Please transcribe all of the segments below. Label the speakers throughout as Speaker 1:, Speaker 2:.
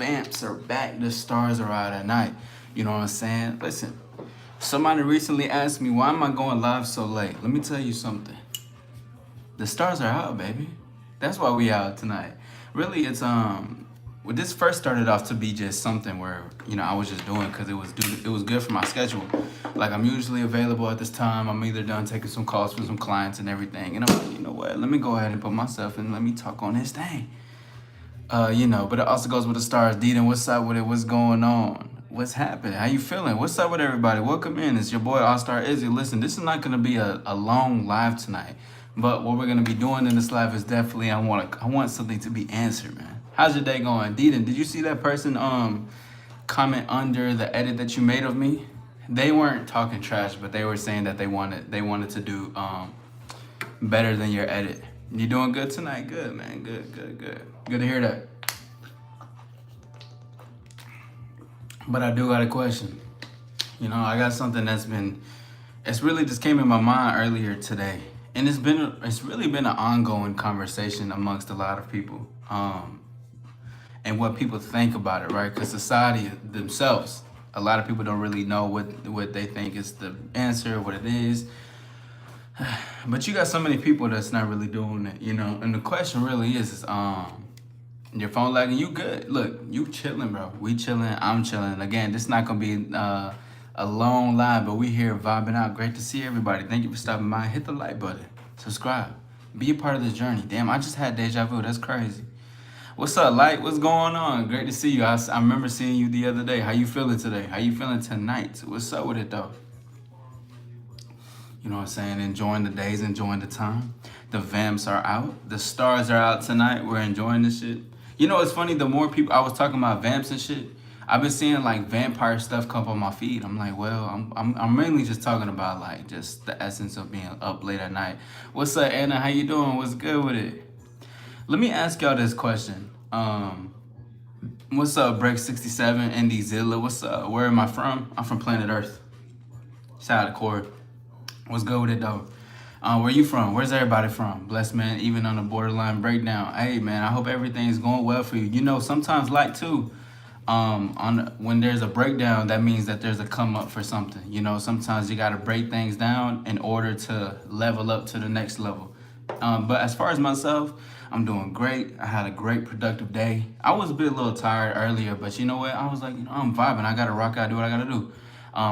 Speaker 1: vamps are back. The stars are out at night. You know what I'm saying? Listen, somebody recently asked me, why am I going live so late? Let me tell you something. The stars are out, baby. That's why we out tonight. Really, it's well, this first started off to be just something where I was just doing because it was good for my schedule. Like I'm usually available at this time. I'm either done taking some calls for some clients and everything, and I'm like, you know what? Let me go ahead and put myself in. Let me talk on this thing. But it also goes with the stars. Deedon, what's up with it? What's going on? What's happening? How you feeling? What's up with everybody? Welcome in. It's your boy All Star Izzy. Listen, this is not gonna be a long live tonight, but what we're gonna be doing in this live is definitely I want something to be answered, man. How's your day going, Deedon? Did you see that person comment under the edit that you made of me? They weren't talking trash, but they were saying that they wanted to do better than your edit. You doing good tonight? Good, man. Good. Good to hear that. But I do got a question. I got something it's really just came in my mind earlier today. And it's really been an ongoing conversation amongst a lot of people. And what people think about it, right? Because society themselves, a lot of people don't really know what they think is the answer, what it is. But you got so many people that's not really doing it, And the question really is your phone lagging? You good? Look, you chilling, bro. We chilling. I'm chilling. Again, this not gonna be a long live, but we here vibing out. Great to see everybody. Thank you for stopping by. Hit the like button. Subscribe. Be a part of this journey. Damn, I just had deja vu. That's crazy. What's up, Light? What's going on? Great to see you. I remember seeing you the other day. How you feeling today? How you feeling tonight? What's up with it, though? You know what I'm saying? Enjoying the days, enjoying the time. The vamps are out. The stars are out tonight. We're enjoying this shit. It's funny. The more people I was talking about vamps and shit, I've been seeing like vampire stuff come up on my feed. I'm like, well, I'm mainly just talking about like just the essence of being up late at night. What's up, Anna? How you doing? What's good with it? Let me ask y'all this question. What's up, Break67, Indy Zilla? What's up? Where am I from? I'm from Planet Earth. Shout out to Corey. What's good with it though? Where you from? Where's everybody from? Blessed man, even on the borderline breakdown. Hey man, I hope everything's going well for you. Sometimes like too, when there's a breakdown, that means that there's a come up for something. Sometimes you gotta break things down in order to level up to the next level. But as far as myself, I'm doing great. I had a great productive day. I was a little tired earlier, but you know what? I was like, I'm vibing. I gotta rock out, do what I gotta do.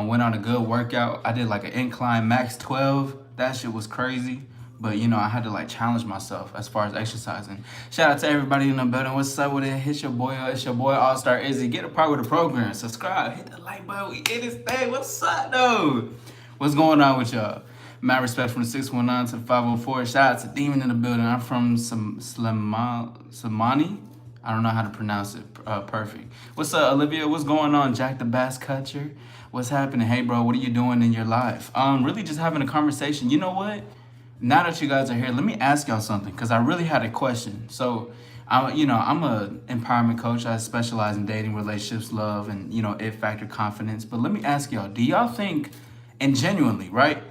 Speaker 1: Went on a good workout. I did like an incline max 12. That shit was crazy. But I had to like challenge myself as far as exercising. Shout out to everybody in the building. What's up with it? It's your boy All Star Izzy. Get a part with the program. Subscribe. Hit the like button. We in this thing. What's up though? What's going on with y'all? Mad respect from the 619 to the 504. Shout out to Demon in the building. I'm from Samani. I don't know how to pronounce it perfect. What's up, Olivia? What's going on? Jack the Bass Catcher. What's happening? Hey, bro, what are you doing in your life? Really just having a conversation. You know what? Now that you guys are here, let me ask y'all something because I really had a question. So, I'm a empowerment coach. I specialize in dating, relationships, love, and, it factor confidence. But let me ask y'all, do y'all think, and genuinely, right?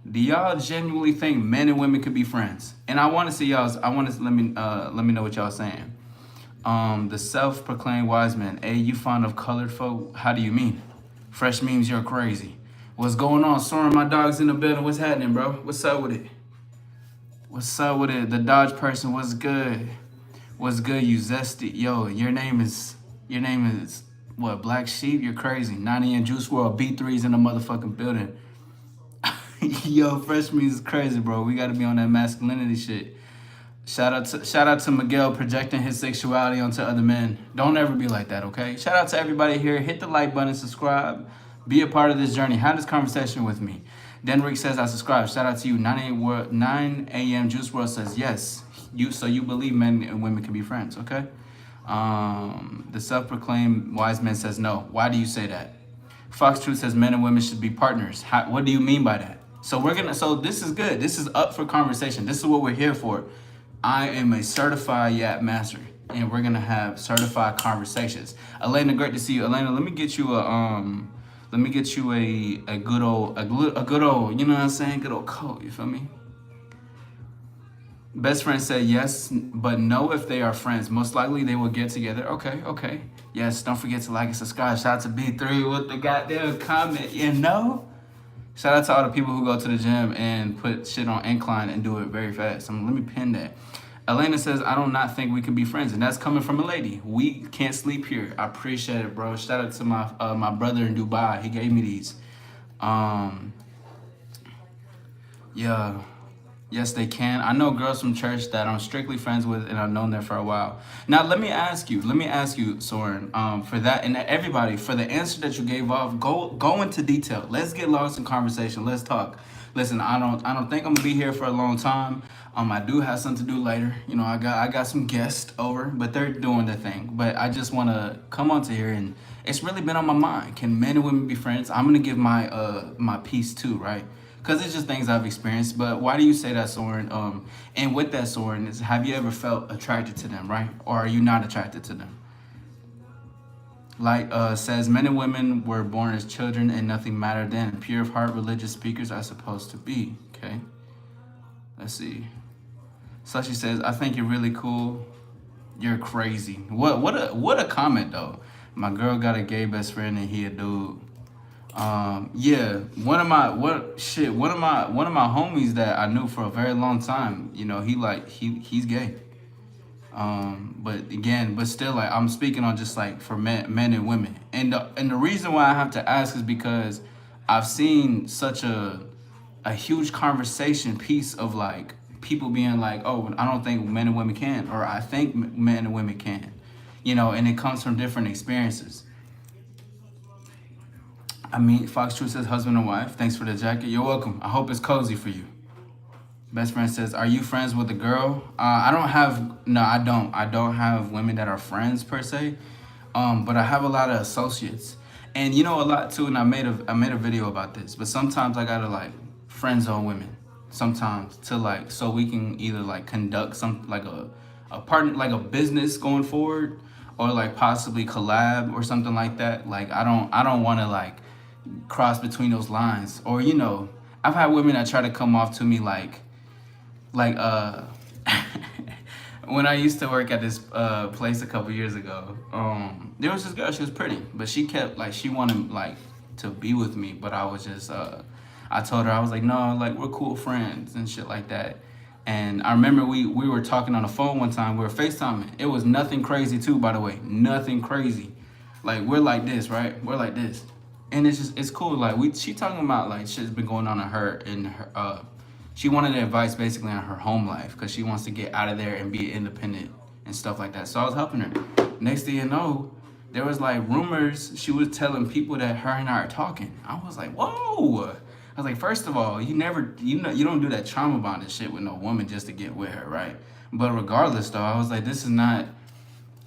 Speaker 1: Do y'all genuinely think men and women could be friends? And I want to see y'all's. I want to let me know what y'all saying. The self-proclaimed wise man. Hey, you fond of colored folk? How do you mean? Fresh memes, you're crazy. What's going on? Soaring, my dog's in the building. What's happening, bro? What's up with it? What's up with it? The Dodge person. What's good? What's good? You zesty. Yo, your name is what? Black Sheep. You're crazy. 90 and Juice World. B3's in the motherfucking building. Yo, fresh means is crazy, bro. We got to be on that masculinity shit. Shout out to Miguel projecting his sexuality onto other men. Don't ever be like that, okay? Shout out to everybody here. Hit the like button, subscribe. Be a part of this journey. Have this conversation with me. Denrick says I subscribe. Shout out to you. 9 a.m. Juice World says yes. So you believe men and women can be friends, okay? The self-proclaimed wise man says no. Why do you say that? Fox Truth says men and women should be partners. What do you mean by that? So this is good. This is up for conversation. This is what we're here for. I am a certified Yap Master, and we're gonna have certified conversations. Elena, great to see you. Elena, let me get you a good old, you know what I'm saying? Good old coat, you feel me? Best friend said yes, but no if they are friends. Most likely they will get together. Okay, okay. Yes, don't forget to like and subscribe. Shout out to B3 with the goddamn comment, you know? Shout out to all the people who go to the gym and put shit on incline and do it very fast. Let me pin that. Elena says, I do not think we can be friends. And that's coming from a lady. We can't sleep here. I appreciate it, bro. Shout out to my brother in Dubai. He gave me these. Yeah. Yes, they can. I know girls from church that I'm strictly friends with, and I've known them for a while. Now, let me ask you, Soren, for that, and everybody, for the answer that you gave off, go into detail. Let's get lost in conversation. Let's talk. Listen, I don't think I'm gonna be here for a long time. I do have something to do later. You know, I got some guests over, but they're doing their thing. But I just want to come onto here, and it's really been on my mind. Can men and women be friends? I'm gonna give my piece too, right? Because it's just things I've experienced. But why do you say that, Soren? And with that, Soren, is have you ever felt attracted to them, right? Or are you not attracted to them? Like says, men and women were born as children and nothing mattered then. Pure of heart, religious speakers are supposed to be. Okay. Let's see. Slushy says, I think you're really cool. You're crazy. What a comment though. My girl got a gay best friend and he a dude. Yeah, one of my homies that I knew for a very long time, you know, he's gay. But still, like, I'm speaking on just like for men and women. And the reason why I have to ask is because I've seen such a huge conversation piece of like people being like, oh, I don't think men and women can, or I think men and women can, you know, and it comes from different experiences. I mean, Fox True says husband and wife. Thanks for the jacket. You're welcome. I hope it's cozy for you. Best friend says, are you friends with a girl? I don't have women that are friends per se. But I have a lot of associates. And you know a lot too, and I made a video about this. But sometimes I gotta like friend zone women. Sometimes to like so we can either like conduct some like a partner like a business going forward, or like possibly collab or something like that. Like I don't wanna like cross between those lines. Or you know, I've had women that try to come off to me like when I used to work at this place a couple years ago, there was this girl, she was pretty, but she kept like she wanted like to be with me, but I was just I told her, I was like, no, like we're cool friends and shit like that. And I remember we were talking on the phone one time, we were FaceTiming. It was nothing crazy too, by the way, nothing crazy. Like we're like this, right? We're like this. And it's cool. Like she talking about like shit's been going on in her she wanted advice basically on her home life because she wants to get out of there and be independent and stuff like that. So I was helping her. Next thing you know, there was like rumors. She was telling people that her and I are talking. I was like, whoa. I was like, first of all, you don't do that trauma bonding shit with no woman just to get with her, right? But regardless though, I was like, this is not,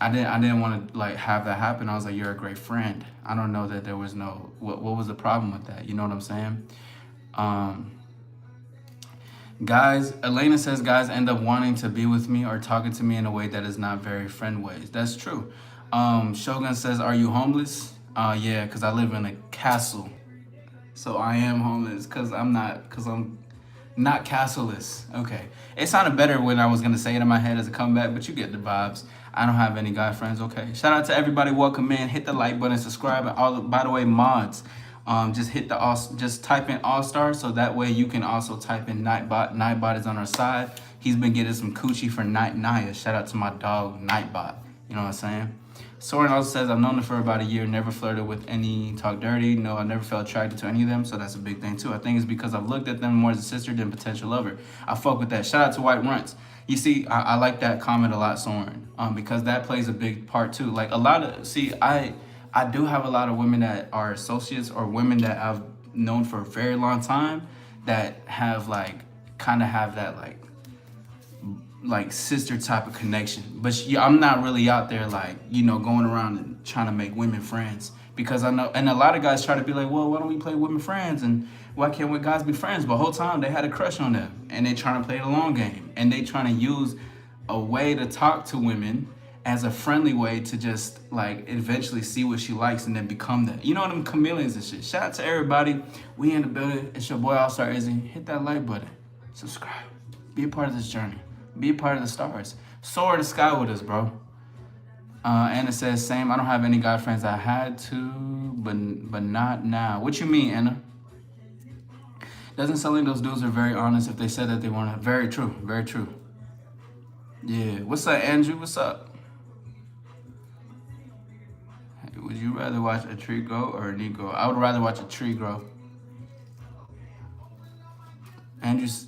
Speaker 1: I didn't want to like have that happen. I was like, you're a great friend. I don't know that there was no, what was the problem with that? You know what I'm saying? Guys, Elena says guys end up wanting to be with me or talking to me in a way that is not very friend ways. That's true. Shogun says, are you homeless? Yeah, because I live in a castle. So I am homeless because I'm not castleless. Okay. It sounded better when I was going to say it in my head as a comeback, but you get the vibes. I don't have any guy friends. Okay. Shout out to everybody. Welcome in. Hit the like button, subscribe. And by the way, mods. Just type in All Star so that way you can also type in Nightbot. Nightbot is on our side. He's been getting some coochie for Naya. Shout out to my dog Nightbot. You know what I'm saying? Soren also says I've known her for about a year. Never flirted with any, talk dirty. No, I never felt attracted to any of them. So that's a big thing too. I think it's because I've looked at them more as a sister than potential lover. I fuck with that. Shout out to White Runts. You see, I like that comment a lot, Soren, because that plays a big part too. Like a lot of I do have a lot of women that are associates or women that I've known for a very long time that have like kind of have that like sister type of connection. But I'm not really out there like, you know, going around and trying to make women friends, because I know, and a lot of guys try to be like, well, why don't we play women friends and why can't we guys be friends? But the whole time they had a crush on them and they trying to play the long game and they trying to use a way to talk to women as a friendly way to just like eventually see what she likes and then become that. You know, them chameleons and shit. Shout out to everybody. We in the building. It's your boy All Star Izzy. Hit that like button. Subscribe. Be a part of this journey. Be a part of the stars. Soar the sky with us, bro. Anna says, same. I don't have any guy friends. I had to, but not now. What you mean, Anna? Doesn't sound like those dudes are very honest if they said that they weren't. Very true. Very true. Yeah. What's up, Andrew? What's up? Would you rather watch a tree grow or a knee grow? I would rather watch a tree grow. Andrew's.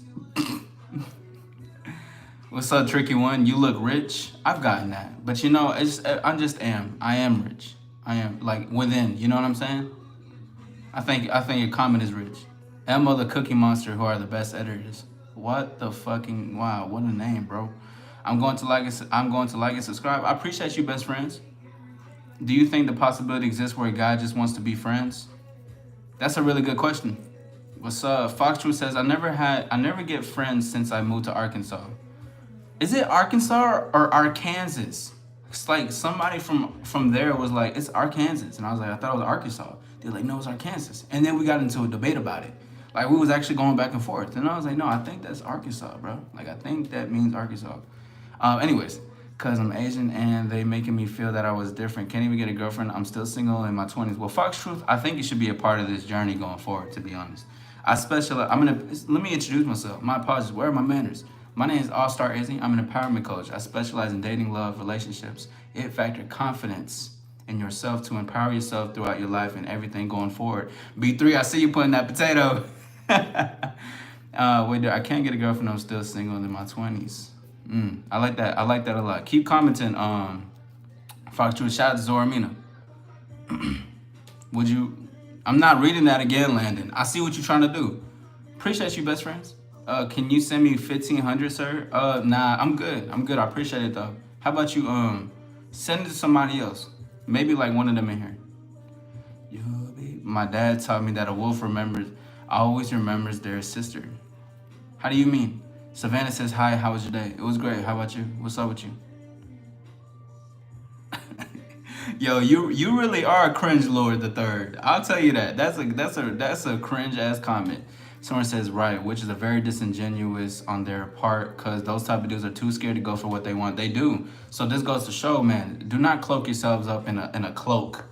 Speaker 1: What's up, tricky one? You look rich. I've gotten that, but you know, I just am. I am rich. I am like within. You know what I'm saying? I think your comment is rich. Emma the Cookie Monster, who are the best editors. What the fucking wow? What a name, bro. I'm going to like it. I'm going to like and subscribe. I appreciate you, best friends. Do you think the possibility exists where a guy just wants to be friends? That's a really good question. What's up? Fox True says I never get friends since I moved to Arkansas. Is it Arkansas or Arkansas? It's like somebody from there was like, it's Arkansas. And I was like, I thought it was Arkansas. They're like, no, it's Arkansas. And then we got into a debate about it. Like, we was actually going back and forth. And I was like, no, I think that's Arkansas, bro. Like, I think that means Arkansas. Anyways, because I'm Asian and they making me feel that I was different. Can't even get a girlfriend. I'm still single in my 20s. Well, Fox Truth, I think you should be a part of this journey going forward, to be honest. Let me introduce myself. My apologies. Where are my manners? My name is All Star Izzy. I'm an empowerment coach. I specialize in dating, love, relationships, it factor, confidence in yourself to empower yourself throughout your life and everything going forward. B3, I see you putting that potato. Wait, I can't get a girlfriend. I'm still single in my 20s. I like that. I like that a lot. Keep commenting. Fox True, shout out to Zoramina. Would you? I'm not reading that again, Landon. I see what you're trying to do. Appreciate you, best friends. Can you send me 1,500, sir? Nah, I'm good. I appreciate it though. How about you send it to somebody else? Maybe like one of them in here. My dad taught me that a wolf always remembers their sister. How do you mean? Savannah says, hi, how was your day? It was great. How about you? What's up with you? Yo, you really are a cringe lord the third. I'll tell you that. That's a cringe ass comment. Someone says, right, which is a very disingenuous on their part because those type of dudes are too scared to go for what they want. They do. So this goes to show, man, do not cloak yourselves up in a cloak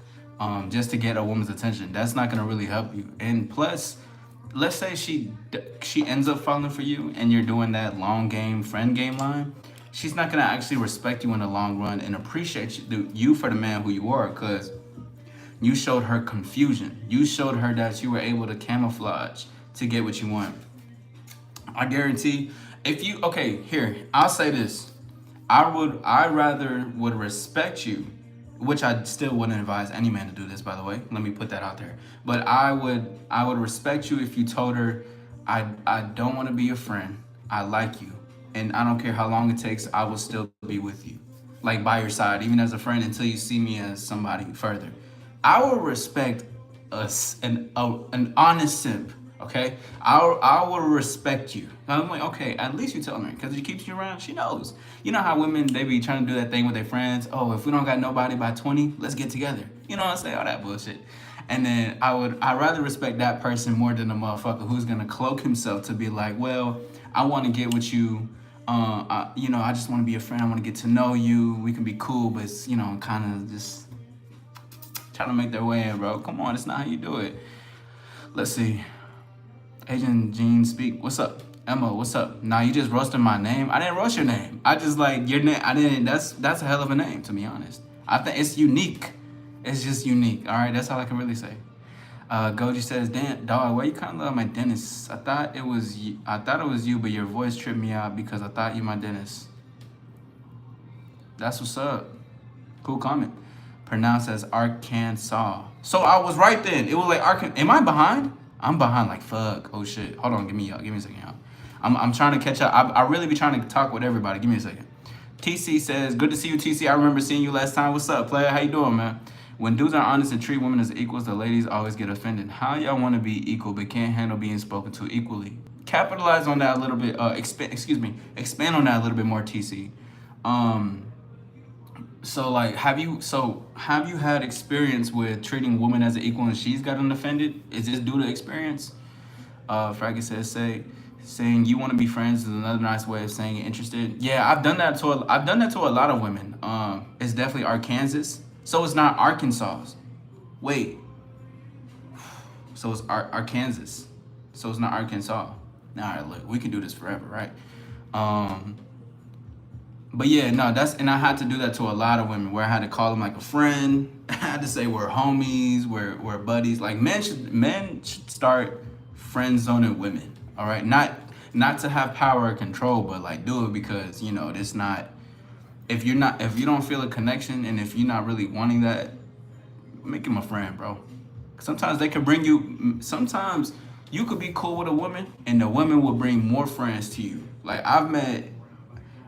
Speaker 1: just to get a woman's attention. That's not going to really help you. And plus, let's say she ends up falling for you and you're doing that long game, friend game line. She's not going to actually respect you in the long run and appreciate you for the man who you are because you showed her confusion. You showed her that you were able to camouflage to get what you want. I guarantee I'll say this. I rather would respect you, which I still wouldn't advise any man to do this, by the way. Let me put that out there. But I would respect you if you told her, I don't want to be your friend. I like you. And I don't care how long it takes, I will still be with you. Like by your side, even as a friend until you see me as somebody further. I will respect an honest simp. Okay, I will respect you. I'm like, okay, at least you tell me, because she keeps you around. She knows. You know how women, they be trying to do that thing with their friends. Oh, if we don't got nobody by 20, let's get together. You know what I'm saying? All that bullshit. And then I'd rather respect that person more than a motherfucker who's gonna cloak himself to be like, well, I want to get with you. I just want to be a friend. I want to get to know you. We can be cool, but it's, kind of just trying to make their way in, bro. Come on, it's not how you do it. Let's see. Agent Jean Speak, what's up? Emma, what's up? Nah, you just roasted my name. I didn't roast your name. I just like your name. I didn't. That's a hell of a name, to be honest. I think it's unique. It's just unique. All right, that's all I can really say. Goji says, dog, why you kind of love my dentist? I thought it was you, but your voice tripped me out because I thought you my dentist. That's what's up. Cool comment. Pronounced as Arkansas. So I was right then. It was like Arkansas. Am I behind? I'm behind like fuck. Oh shit. Hold on. Give me a second, y'all. I'm trying to catch up. I really be trying to talk with everybody. Give me a second. TC says, good to see you, TC. I remember seeing you last time. What's up, player? How you doing, man? When dudes are honest and treat women as equals, the ladies always get offended. How y'all want to be equal but can't handle being spoken to equally? Capitalize on that a little bit. Expand on that a little bit more, TC. So like, have you had experience with treating women as an equal and she's gotten offended? Is this due to experience? Fraggy says, Saying you want to be friends is another nice way of saying interested. Yeah, I've done that to a lot of women. It's definitely Arkansas. So it's not Arkansas. Wait. So it's Arkansas. So it's not Arkansas. Nah, look, we can do this forever, right? Um, but yeah, no, and I had to do that to a lot of women where I had to call them like a friend. I had to say we're homies, we're buddies. Like men should start friend zoning women. All right, not to have power or control, but like do it because it's not. If you don't feel a connection and if you're not really wanting that, make him a friend, bro. Sometimes they can bring you. Sometimes you could be cool with a woman, and the woman will bring more friends to you. Like I met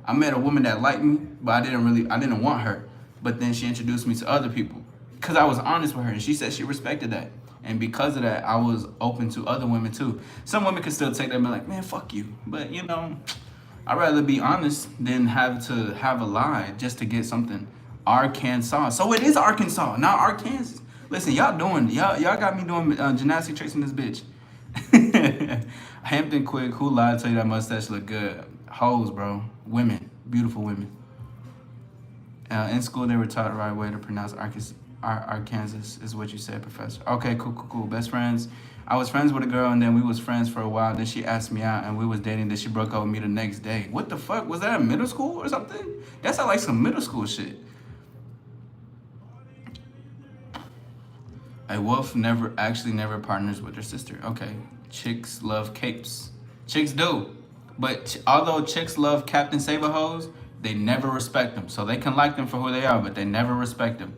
Speaker 1: a woman that liked me, but I didn't want her. But then she introduced me to other people because I was honest with her, and she said she respected that. And because of that, I was open to other women too. Some women could still take that and be like, man, fuck you. But I'd rather be honest than have to have a lie just to get something. Arkansas. So it is Arkansas, not Arkansas. Listen, y'all got me doing gymnastic tricks in this bitch. Hampton Quick, who lied? Tell you that mustache look good. Hoes, bro. Women, beautiful women. In school, they were taught the right way to pronounce Arkansas is what you said, professor. Okay, cool. Best friends. I was friends with a girl, and then we was friends for a while. Then she asked me out, and we was dating. Then she broke up with me the next day. What the fuck? Was that in middle school or something? That sounds like some middle school shit. A wolf never partners with her sister. Okay. Chicks love capes. Chicks do. But although chicks love Captain Saber hoes, they never respect them. So they can like them for who they are, but they never respect them.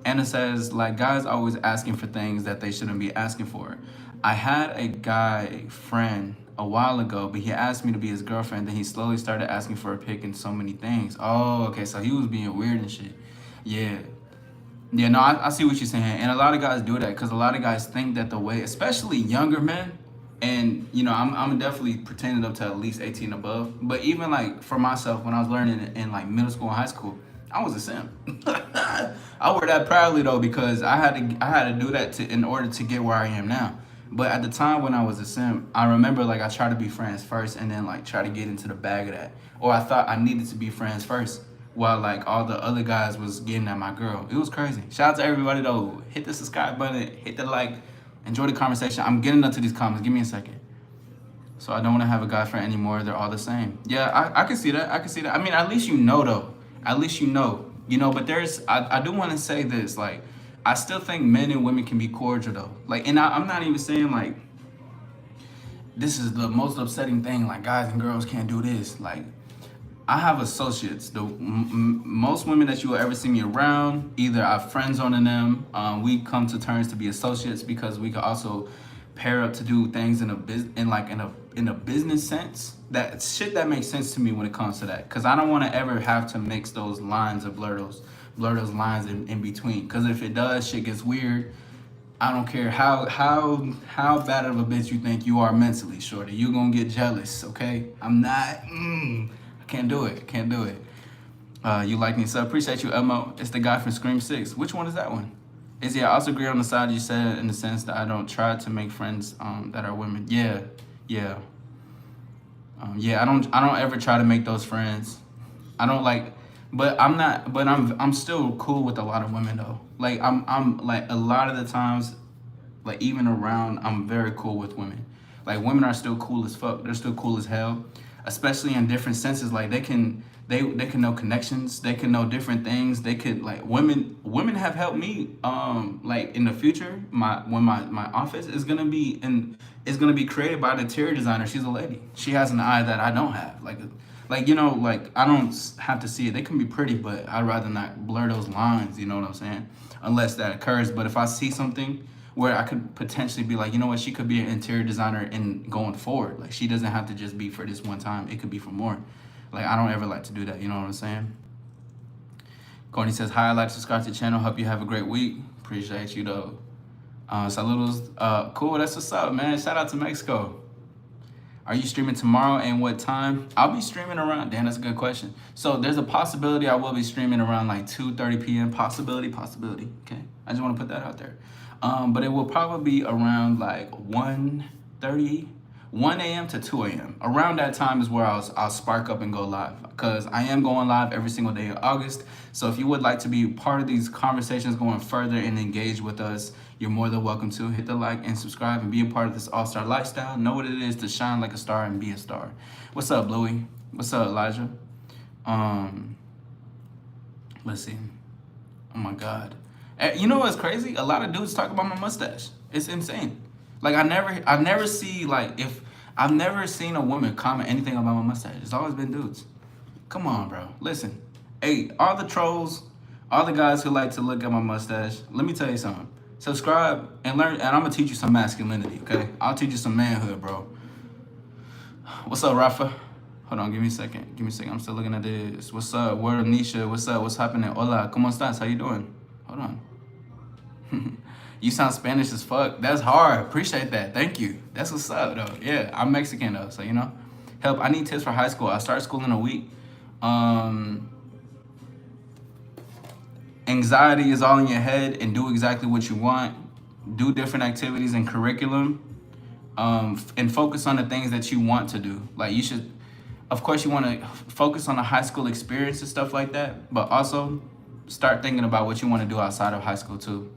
Speaker 1: Anna says, like, guys always asking for things that they shouldn't be asking for. I had a guy friend a while ago, but he asked me to be his girlfriend. Then he slowly started asking for a pic and so many things. Oh, okay. So he was being weird and shit. Yeah. Yeah, no, I see what you're saying. And a lot of guys do that because a lot of guys think that the way, especially younger men, and, I'm definitely pretending up to at least 18 above. But even, like, for myself, when I was learning in like, middle school and high school, I was a simp. I wear that proudly, though, because I had to do that in order to get where I am now. But at the time when I was a simp, I remember, like, I tried to be friends first and then, like, try to get into the bag of that. Or I thought I needed to be friends first, while like all the other guys was getting at my girl. It was crazy. Shout out to everybody though. Hit the subscribe button, hit the like, enjoy the conversation. I'm getting up to these comments. Give me a second. So I don't want to have a guy friend anymore. They're all the same. Yeah, I can see that. I mean, at least though. At least but I do want to say this. Like, I still think men and women can be cordial though. Like, and I'm not even saying like this is the most upsetting thing. Like, guys and girls can't do this. Like, I have associates. Most women that you will ever see me around, either I friend zoning them. We come to terms to be associates because we can also pair up to do things in a business sense. That shit that makes sense to me when it comes to that. Cause I don't want to ever have to mix those lines or blur those lines in between. Cause if it does, shit gets weird. I don't care how bad of a bitch you think you are mentally, shorty. You gonna get jealous, okay? I'm not. Can't do it. You like me, so appreciate you, Elmo. It's the guy from Scream 6. Which one is that one? I also agree on the side you said in the sense that I don't try to make friends that are women. Yeah. I don't ever try to make those friends. I don't like, but I'm still cool with a lot of women though. Like I'm like a lot of the times, like even around, I'm very cool with women. Like women are still cool as fuck. They're still cool as hell. Especially in different senses, like they can know connections, they can know different things. They could like women have helped me like in the future. When my office is gonna be created by an interior designer. She's a lady. She has an eye that I don't have. Like I don't have to see it. They can be pretty, but I'd rather not blur those lines. You know what I'm saying? Unless that occurs. But if I see something where I could potentially be like, you know what, she could be an interior designer in going forward. Like, she doesn't have to just be for this one time. It could be for more. Like, I don't ever like to do that. You know what I'm saying? Courtney says, hi, I'd like to subscribe to the channel. Hope you have a great week. Appreciate you, though. Saludos. Cool, that's what's up, man. Shout out to Mexico. Are you streaming tomorrow and what time? I'll be streaming around, damn, that's a good question. So there's a possibility I will be streaming around like 2:30 p.m. Possibility, okay? I just want to put that out there. But it will probably be around like 1:30 1 a.m. to 2 a.m. Around that time is where I'll spark up and go live, because I am going live every single day in August. So if you would like to be part of these conversations going further and engage with us, you're more than welcome to. Hit the like and subscribe and be a part of this all-star lifestyle. Know what it is to shine like a star and be a star. What's up, Louie? What's up, Elijah? Let's see. Oh my God. You know what's crazy? A lot of dudes talk about my mustache. It's insane. Like I never see, like, if I've never seen a woman comment anything about my mustache. It's always been dudes. Come on, bro. Listen. Hey, all the trolls, all the guys who like to look at my mustache, let me tell you something. Subscribe and learn, and I'm gonna teach you some masculinity, okay? I'll teach you some manhood, bro. What's up, Rafa? Hold on, give me a second. Give me a second. I'm still looking at this. What's up? Word Nisha. What's up? What's happening? Hola, ¿cómo estás? How you doing? Hold on. You sound Spanish as fuck. That's hard. Appreciate that. Thank you. That's what's up, though. Yeah, I'm Mexican, though, so, you know. Help. I need tips for high school. I start school in a week. Anxiety is all in your head, and do exactly what you want. Do different activities and curriculum. And focus on the things that you want to do. Like, you should, of course, you want to focus on the high school experience and stuff like that, but also start thinking about what you want to do outside of high school too.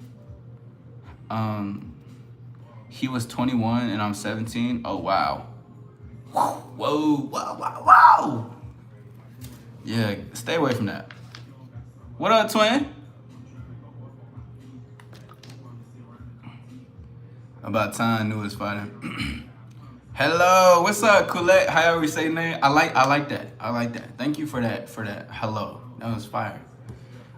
Speaker 1: He was 21 and I'm 17. Oh, wow. Whoa, wow, wow, wow. Yeah, stay away from that. What up, twin? About time, newest fighter. Hello, what's up, Colette? However we say name. I like that. I like that. Thank you for that. Hello. That was fire.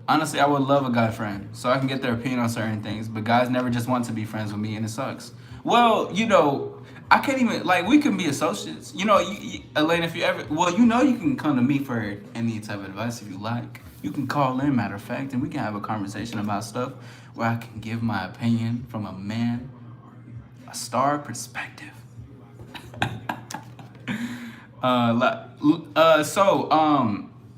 Speaker 1: Honestly, I would love a guy friend so I can get their opinion on certain things, but guys never just want to be friends with me, and it sucks. Well, you know, I can't even, like, we can be associates. You know, Elaine, if you ever, well, you know, you can come to me for any type of advice if you like. You can call in, matter of fact, and we can have a conversation about stuff where I can give my opinion from a man, a star perspective.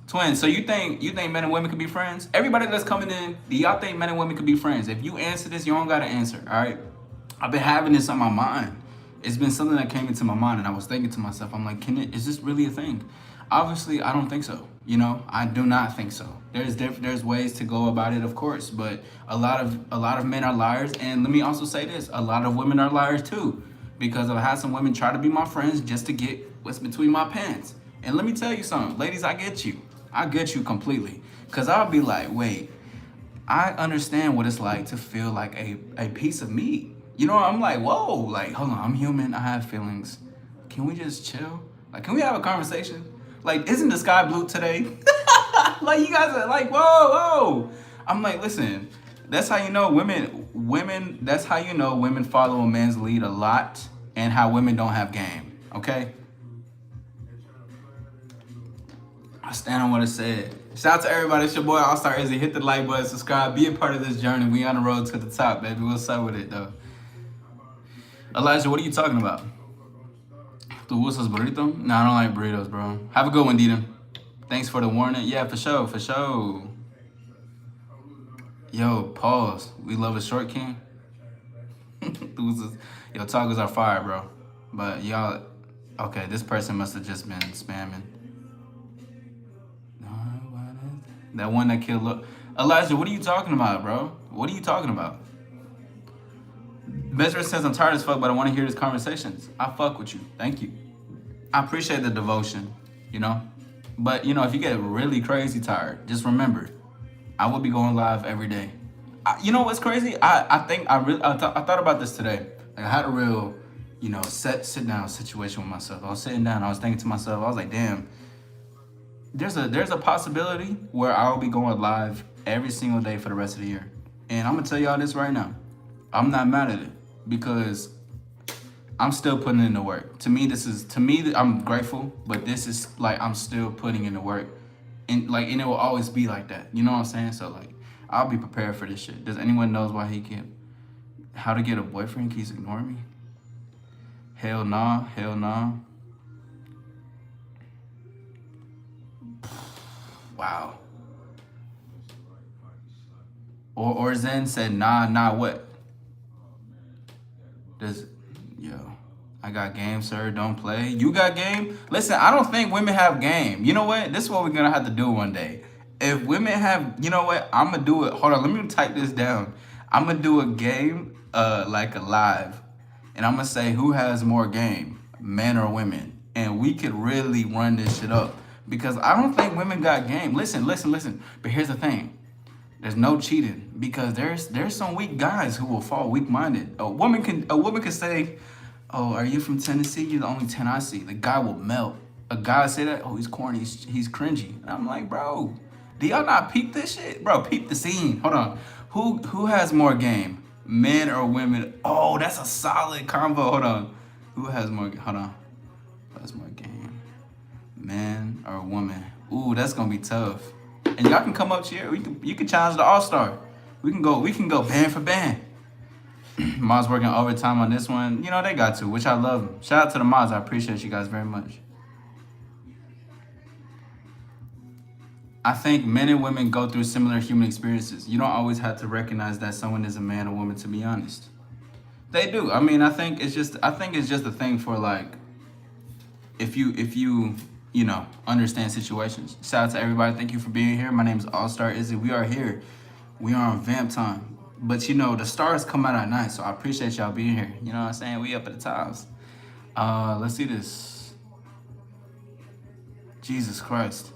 Speaker 1: Twin, so you think men and women could be friends? Everybody that's coming in, do y'all think men and women could be friends? If you answer this, you don't gotta answer, all right? I've been having this on my mind. It's been something that came into my mind, and I was thinking to myself, I'm like, is this really a thing? Obviously, I don't think so. You know, I do not think so. There's ways to go about it, of course, but a lot of men are liars, and let me also say this: a lot of women are liars too, because I've had some women try to be my friends just to get what's between my pants. And let me tell you something, ladies, I get you completely, because I'll be like, wait, I understand what it's like to feel like a piece of meat. You know, I'm like, whoa, like, hold on, I'm human, I have feelings. Can we just chill? Like, can we have a conversation? Like, isn't the sky blue today? Like, you guys are like, whoa. I'm like, listen, that's how you know that's how you know women follow a man's lead a lot, and how women don't have game, okay? I stand on what I said. Shout out to everybody. It's your boy, All-Star Izzy. Hit the like button, subscribe, be a part of this journey. We on the road to the top, baby. What's up with it, though? Elijah, what are you talking about? ¿Tú gustas burrito? No, I don't like burritos, bro. Have a good one, Deedon. Thanks for the warning. Yeah, for sure. Yo, pause. We love a short king. Yo, tacos are fire, bro. But y'all, okay, this person must have just been spamming. That one that killed. Elijah, what are you talking about, bro? What are you talking about? Bezra says, I'm tired as fuck, but I want to hear these conversations. I fuck with you. Thank you. I appreciate the devotion, you know? But, you know, if you get really crazy tired, just remember, I will be going live every day. You know what's crazy? I thought about this today. Like, I had a real, you know, sit down situation with myself. I was sitting down. I was thinking to myself. I was like, damn. There's a possibility where I'll be going live every single day for the rest of the year. And I'm going to tell y'all this right now. I'm not mad at it, because I'm still putting in the work. To me, I'm grateful, but this is like, I'm still putting in the work. And it will always be like that. You know what I'm saying? So like, I'll be prepared for this shit. Does anyone knows how to get a boyfriend keeps ignoring me? Hell nah. Wow. Or Zen said, nah, what? Yo. I got game, sir. Don't play. You got game? Listen, I don't think women have game. You know what? This is what we're gonna have to do one day. If women have, you know what? I'm gonna do it. Hold on, let me type this down. I'm gonna do a game, like a live, and I'm gonna say who has more game, men or women, and we could really run this shit up because I don't think women got game. Listen, listen, listen. But here's the thing. There's no cheating because there's some weak guys who will fall weak-minded. A woman can say, "Oh, are you from Tennessee? You're the only 10 I see." The guy will melt. A guy say that, "Oh, he's corny, he's cringy." And I'm like, bro, do y'all not peep this shit? Bro, peep the scene. Hold on. Who has more game? Men or women? Oh, that's a solid combo. Hold on. Who has more? Hold on. Who has more game? Man or woman? Ooh, that's gonna be tough. And y'all can come up here. You can challenge the All-Star. We can go band for band. Mods working overtime on this one. You know they got to, which I love them. Shout out to the mods. I appreciate you guys very much. I think men and women go through similar human experiences. You don't always have to recognize that someone is a man or woman, to be honest. They do. I mean, I think it's just a thing for like if you understand situations. Shout out to everybody. Thank you for being here. My name is All Star Izzy. We are here. We are on vamp time. But the stars come out at night, so I appreciate y'all being here. You know what I'm saying? We up at the times. Let's see this. Jesus Christ.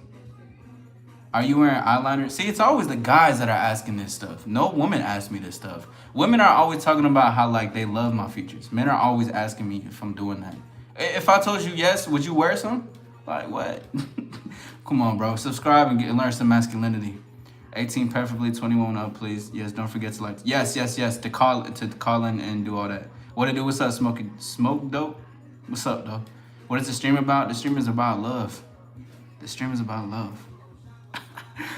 Speaker 1: Are you wearing eyeliner? See, it's always the guys that are asking this stuff. No woman asks me this stuff. Women are always talking about how like they love my features. Men are always asking me if I'm doing that. If I told you yes, would you wear some? Like what? Come on, bro. Subscribe and learn some masculinity. 18 preferably, 21 up, please. Yes, don't forget to like. Yes. To call in and do all that. What it do? What's up, Smoke dope? What's up, though? What is the stream about? The stream is about love. The stream is about love.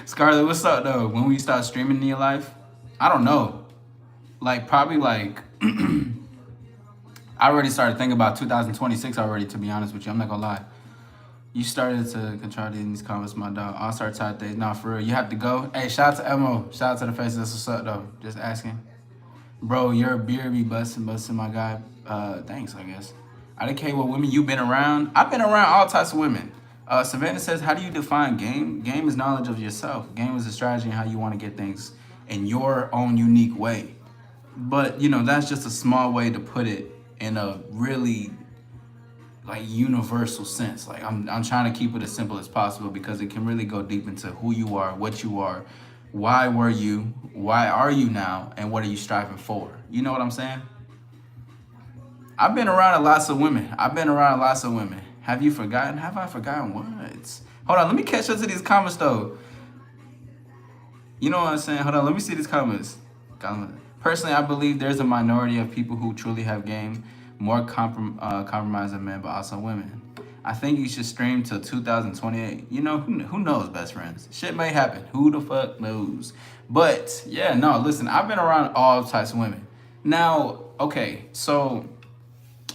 Speaker 1: Scarlett, what's up though? When will you start streaming in your life? I don't know. Like probably like I already started thinking about 2026 already, to be honest with you. I'm not gonna lie. You started to control in these comments, my dog. All star type days. Nah, for real. You have to go. Hey, shout out to Emo. Shout out to the faces. That's what's up though. Just asking. Bro, your beard be busting, my guy. Thanks, I guess. I don't care what women you've been around. I've been around all types of women. Savannah says, how do you define game? Game is knowledge of yourself. Game is a strategy and how you want to get things in your own unique way. But, that's just a small way to put it in a really, like, universal sense. Like, I'm trying to keep it as simple as possible because it can really go deep into who you are, what you are, why were you, why are you now, and what are you striving for? You know what I'm saying? I've been around lots of women. Have you forgotten? Have I forgotten what? Hold on, let me catch up to these comments though. You know what I'm saying? Hold on, let me see these comments. Personally, I believe there's a minority of people who truly have game, more compromised than men, but also women. I think you should stream till 2028. Who knows, best friends? Shit may happen. Who the fuck knows? But yeah, no, listen, I've been around all types of women. Now, okay, so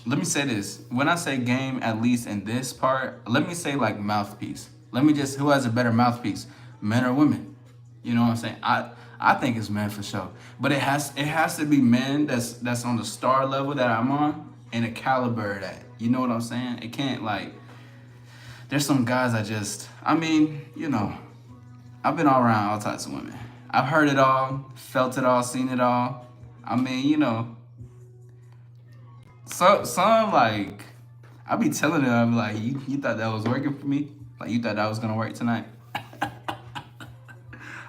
Speaker 1: let me say this. When I say game, at least in this part, let me say like mouthpiece. Who has a better mouthpiece, men or women? You know what I'm saying? I think it's men for sure. But it has to be men that's on the star level that I'm on and a caliber of that. You know what I'm saying? It can't there's some guys I've been all around all types of women. I've heard it all, felt it all, seen it all. I mean, So some I be telling them, I'm like, you thought that was working for me? Like you thought that was gonna work tonight?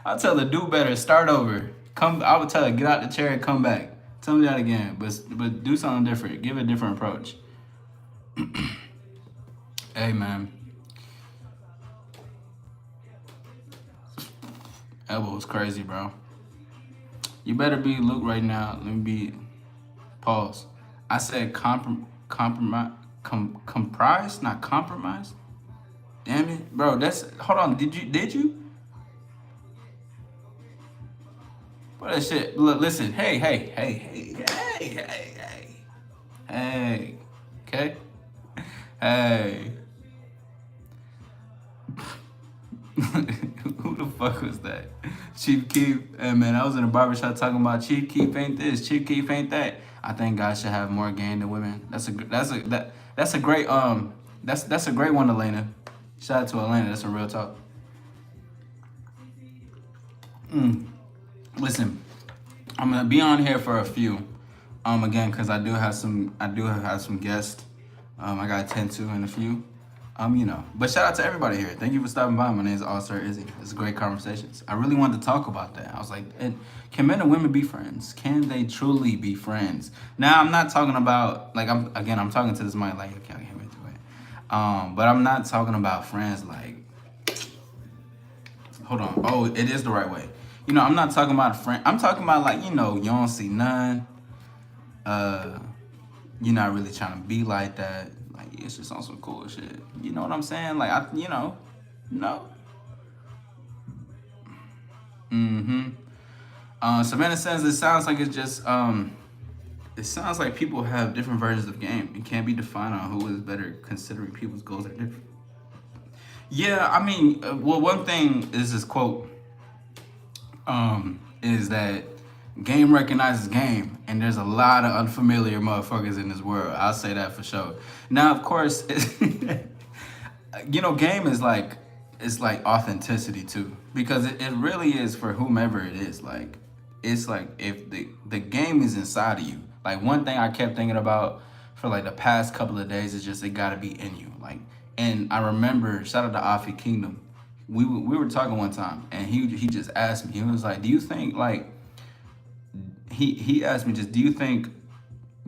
Speaker 1: I tell her do better, start over. I would tell her get out the chair and come back. Tell me that again, but do something different. Give it a different approach. Hey man, elbow was crazy, bro. You better be Luke right now. Let me be. Pause. I said comprise, not compromise. Damn it, bro. Hold on. Did you? What that shit? Look, listen. Hey. Okay. Hey. Who the fuck was that? Chief Keef. Hey man, I was in a barbershop talking about Chief Keef ain't this, Chief Keef ain't that. I think guys should have more game than women. That's a great that's a great one, Elena. Shout out to Elena. That's a real talk. Listen, I'm gonna be on here for a few. Again, cause I do have some guests. I got to attend to in a few. But shout out to everybody here. Thank you for stopping by. My name is All Star Izzy. It's great conversations. I really wanted to talk about that. I was like, can men and women be friends? Can they truly be friends? Now, I'm not talking about like I'm talking to this mic like okay, I can't wait to it. But I'm not talking about friends like. Hold on. Oh, it is the right way. I'm not talking about a friend. I'm talking about like you don't see none. You're not really trying to be like that. Like it's just on some cool shit. You know what I'm saying? Like no. Savannah says it sounds like it's just it sounds like people have different versions of game. It can't be defined on who is better considering people's goals are different. Yeah, I mean, well, one thing is this quote is that game recognizes game, and there's a lot of unfamiliar motherfuckers in this world. I'll say that for sure. Now, of course, game is like it's like authenticity too, because it really is for whomever it is. Like it's like if the game is inside of you. Like one thing I kept thinking about for like the past couple of days is just it gotta be in you. Like, and I remember shout out to Afi Kingdom. We were talking one time, and he just asked me. He was like, "Do you think like?" He asked me just, "Do you think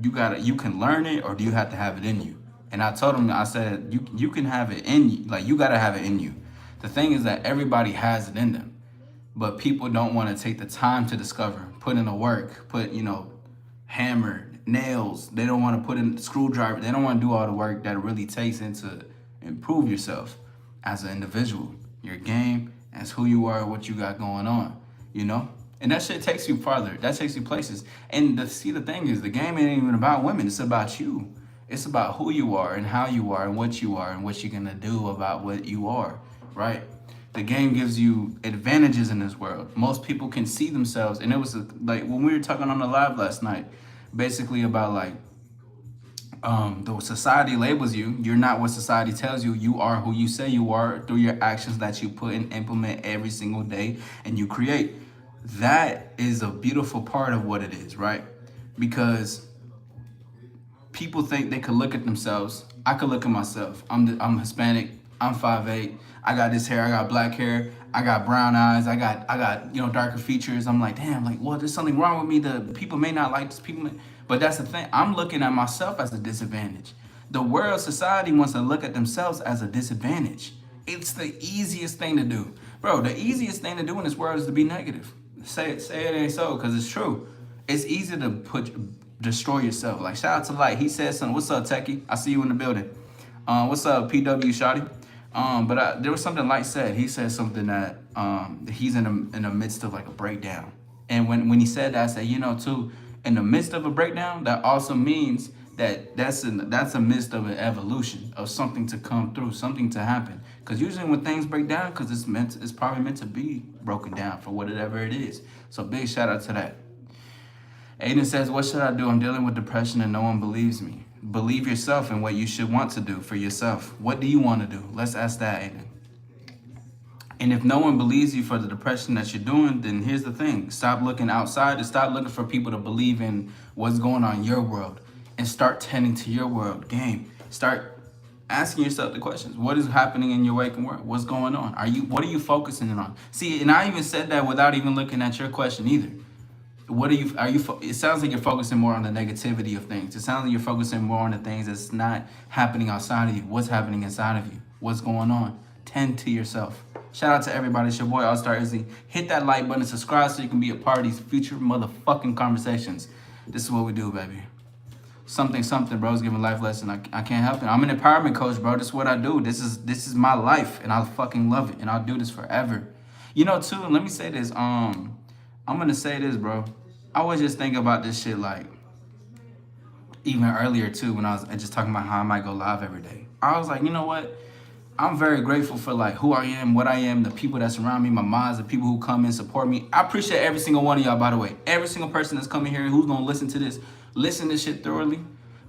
Speaker 1: you can learn it, or do you have to have it in you?" And I told him, I said, "You can have it in you. Like you gotta have it in you. The thing is that everybody has it in them, but people don't want to take the time to discover, put in the work, put hammer nails. They don't want to put in the screwdriver. They don't want to do all the work that it really takes into improve yourself as an individual, your game, as who you are, what you got going on, And that shit takes you farther. That takes you places. And the thing is, the game ain't even about women. It's about you. It's about who you are and how you are and what you're gonna do about what you are, right? The game gives you advantages in this world. Most people can see themselves, and it was like when we were talking on the live last night, basically about like the society labels you. You're not what society tells you. You are who you say you are through your actions that you put and implement every single day, and you create. That is a beautiful part of what it is, right? Because people think they could look at themselves. I could look at myself. I'm Hispanic. I'm 5'8". I got this hair. I got black hair. I got brown eyes. I got darker features. I'm like, damn, like, well, there's something wrong with me. The people may not like this. But that's the thing. I'm looking at myself as a disadvantage. The world, society wants to look at themselves as a disadvantage. It's the easiest thing to do. Bro, the easiest thing to do in this world is to be negative. Say it ain't so, because it's true. It's easy to destroy yourself. Like, shout out to Light. He said something. What's up, Techie? I see you in the building. What's up, PW Shotty? But there was something Light said. He said something that he's in the midst of like a breakdown. And when he said that, I said, too, in the midst of a breakdown, that also means that that's a midst of an evolution of something to come through, something to happen. Because usually when things break down, because it's probably meant to be broken down for whatever it is. So big shout out to that. Aiden says, what should I do? I'm dealing with depression and no one believes me. Believe yourself in what you should want to do for yourself. What do you want to do? Let's ask that, Aiden. And if no one believes you for the depression that you're doing, then here's the thing. Stop looking outside and stop looking for people to believe in what's going on in your world. And start tending to your world game. Start asking yourself the questions. What is happening in your waking world? What's going on? What are you focusing on? See, and I even said that without even looking at your question either. It sounds like you're focusing more on the negativity of things. It sounds like you're focusing more on the things that's not happening outside of you. What's happening inside of you? What's going on? Tend to yourself. Shout out to everybody. It's your boy, All Star Izzy. Hit that like button, subscribe so you can be a part of these future motherfucking conversations. This is what we do, baby. Something, bro's giving life lesson. I can't help it. I'm an empowerment coach, bro. This is what I do. This is my life, and I fucking love it, and I'll do this forever. Too, let me say this. I'm gonna say this, bro. I was just thinking about this shit, like, even earlier, too, when I was just talking about how I might go live every day. I was like, you know what? I'm very grateful for like who I am, what I am, the people that surround me, my mods, the people who come and support me. I appreciate every single one of y'all, by the way. Every single person that's coming here who's gonna listen to this shit thoroughly,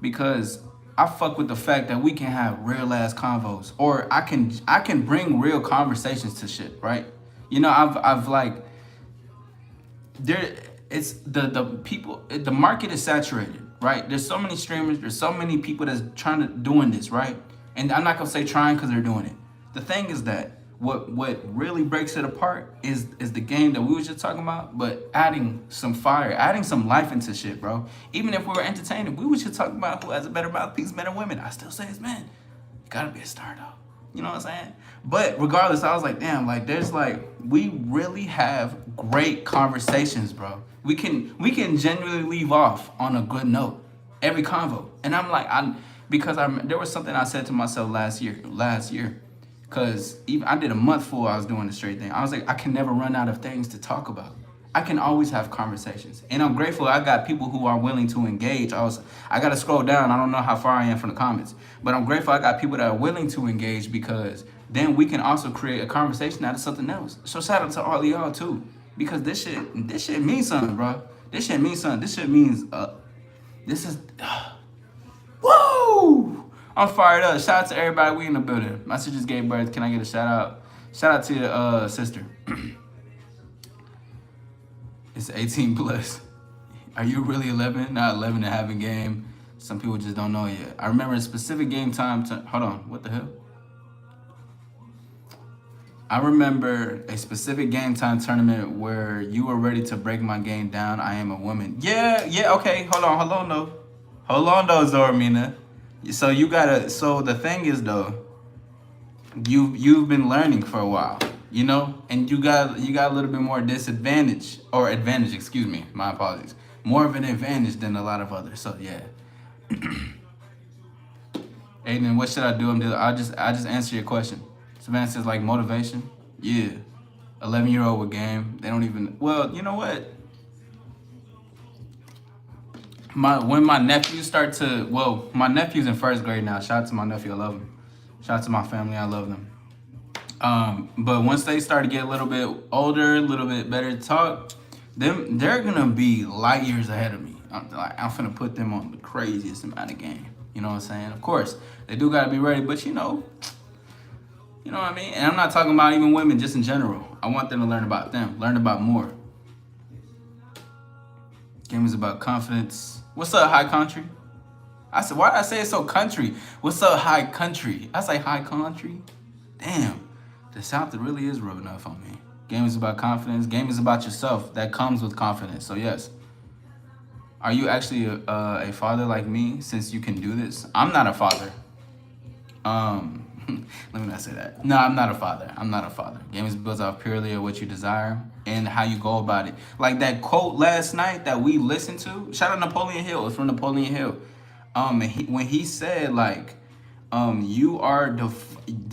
Speaker 1: because I fuck with the fact that we can have real ass convos, or I can bring real conversations to shit, right? You know, I've like there it's the people, the market is saturated, right? There's so many streamers, there's so many people that's trying to doing this, right? And I'm not gonna say trying because they're doing it. The thing is that what really breaks it apart is the game that we was just talking about, but adding some fire, adding some life into shit, bro. Even if we were entertaining, we was just talking about who has a better mouthpiece, men or women. I still say it's men. You gotta be a star though. You know what I'm saying? But regardless, I was like, damn, like there's like we really have great conversations, bro. We can genuinely leave off on a good note every convo. And I'm like, there was something I said to myself last year, because even I did a month full. I was doing the straight thing. I was like, I can never run out of things to talk about. I can always have conversations, and I'm grateful I got people who are willing to engage. I got to scroll down. I don't know how far I am from the comments, but I'm grateful I got people that are willing to engage, because then we can also create a conversation out of something else. So shout out to all of y'all too, because this shit means something, bro. This shit means something. This shit means this is woo. I'm fired up. Shout out to everybody. We in the building. My sister just gave birth. Can I get a shout out? Shout out to your sister. It's 18 plus. Are you really 11? Not 11 to have a game. Some people just don't know yet. I remember a specific game time. Hold on. What the hell? I remember a specific game time tournament where you were ready to break my game down. I am a woman. Yeah. Okay. Hold on though, Zormina. So you gotta. So the thing is though, you've been learning for a while, you know, and you got a little bit more disadvantage or advantage. Excuse me, my apologies. More of an advantage than a lot of others. So yeah. Aiden, what should I do? I just answer your question. Savannah says like motivation. Yeah, 11-year-old with game. They don't even. Well, you know what? When my nephews my nephew's in first grade now. Shout out to my nephew, I love him. Shout out to my family, I love them. But once they start to get a little bit older, a little bit better to talk, they're gonna be light years ahead of me. I'm finna put them on the craziest amount of game. You know what I'm saying? Of course, they do gotta be ready, but you know what I mean? And I'm not talking about even women, just in general. I want them to learn about them, learn about more. Game is about confidence. What's up, high country? I said, why did I say it so country? What's up, high country? I say high country. Damn, the South really is rubbing off on me. Game is about confidence. Game is about yourself. That comes with confidence. So yes. Are you actually a father like me, since you can do this? I'm not a father. Let me not say that. No, I'm not a father. Game is built off purely of what you desire and how you go about it. Like that quote last night that we listened to. Shout out Napoleon Hill. It's from Napoleon Hill. When he said like, you are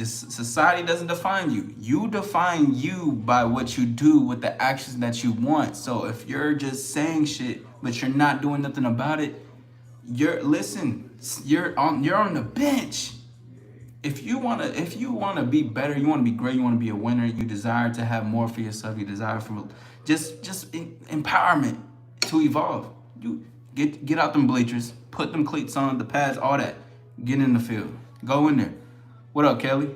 Speaker 1: society doesn't define you. You define you by what you do with the actions that you want. So if you're just saying shit but you're not doing nothing about it, you're on the bench. If you wanna be better, you wanna be great, you wanna be a winner, you desire to have more for yourself, you desire for just empowerment to evolve. You get out them bleachers, put them cleats on, the pads, all that. Get in the field. Go in there. What up, Kelly?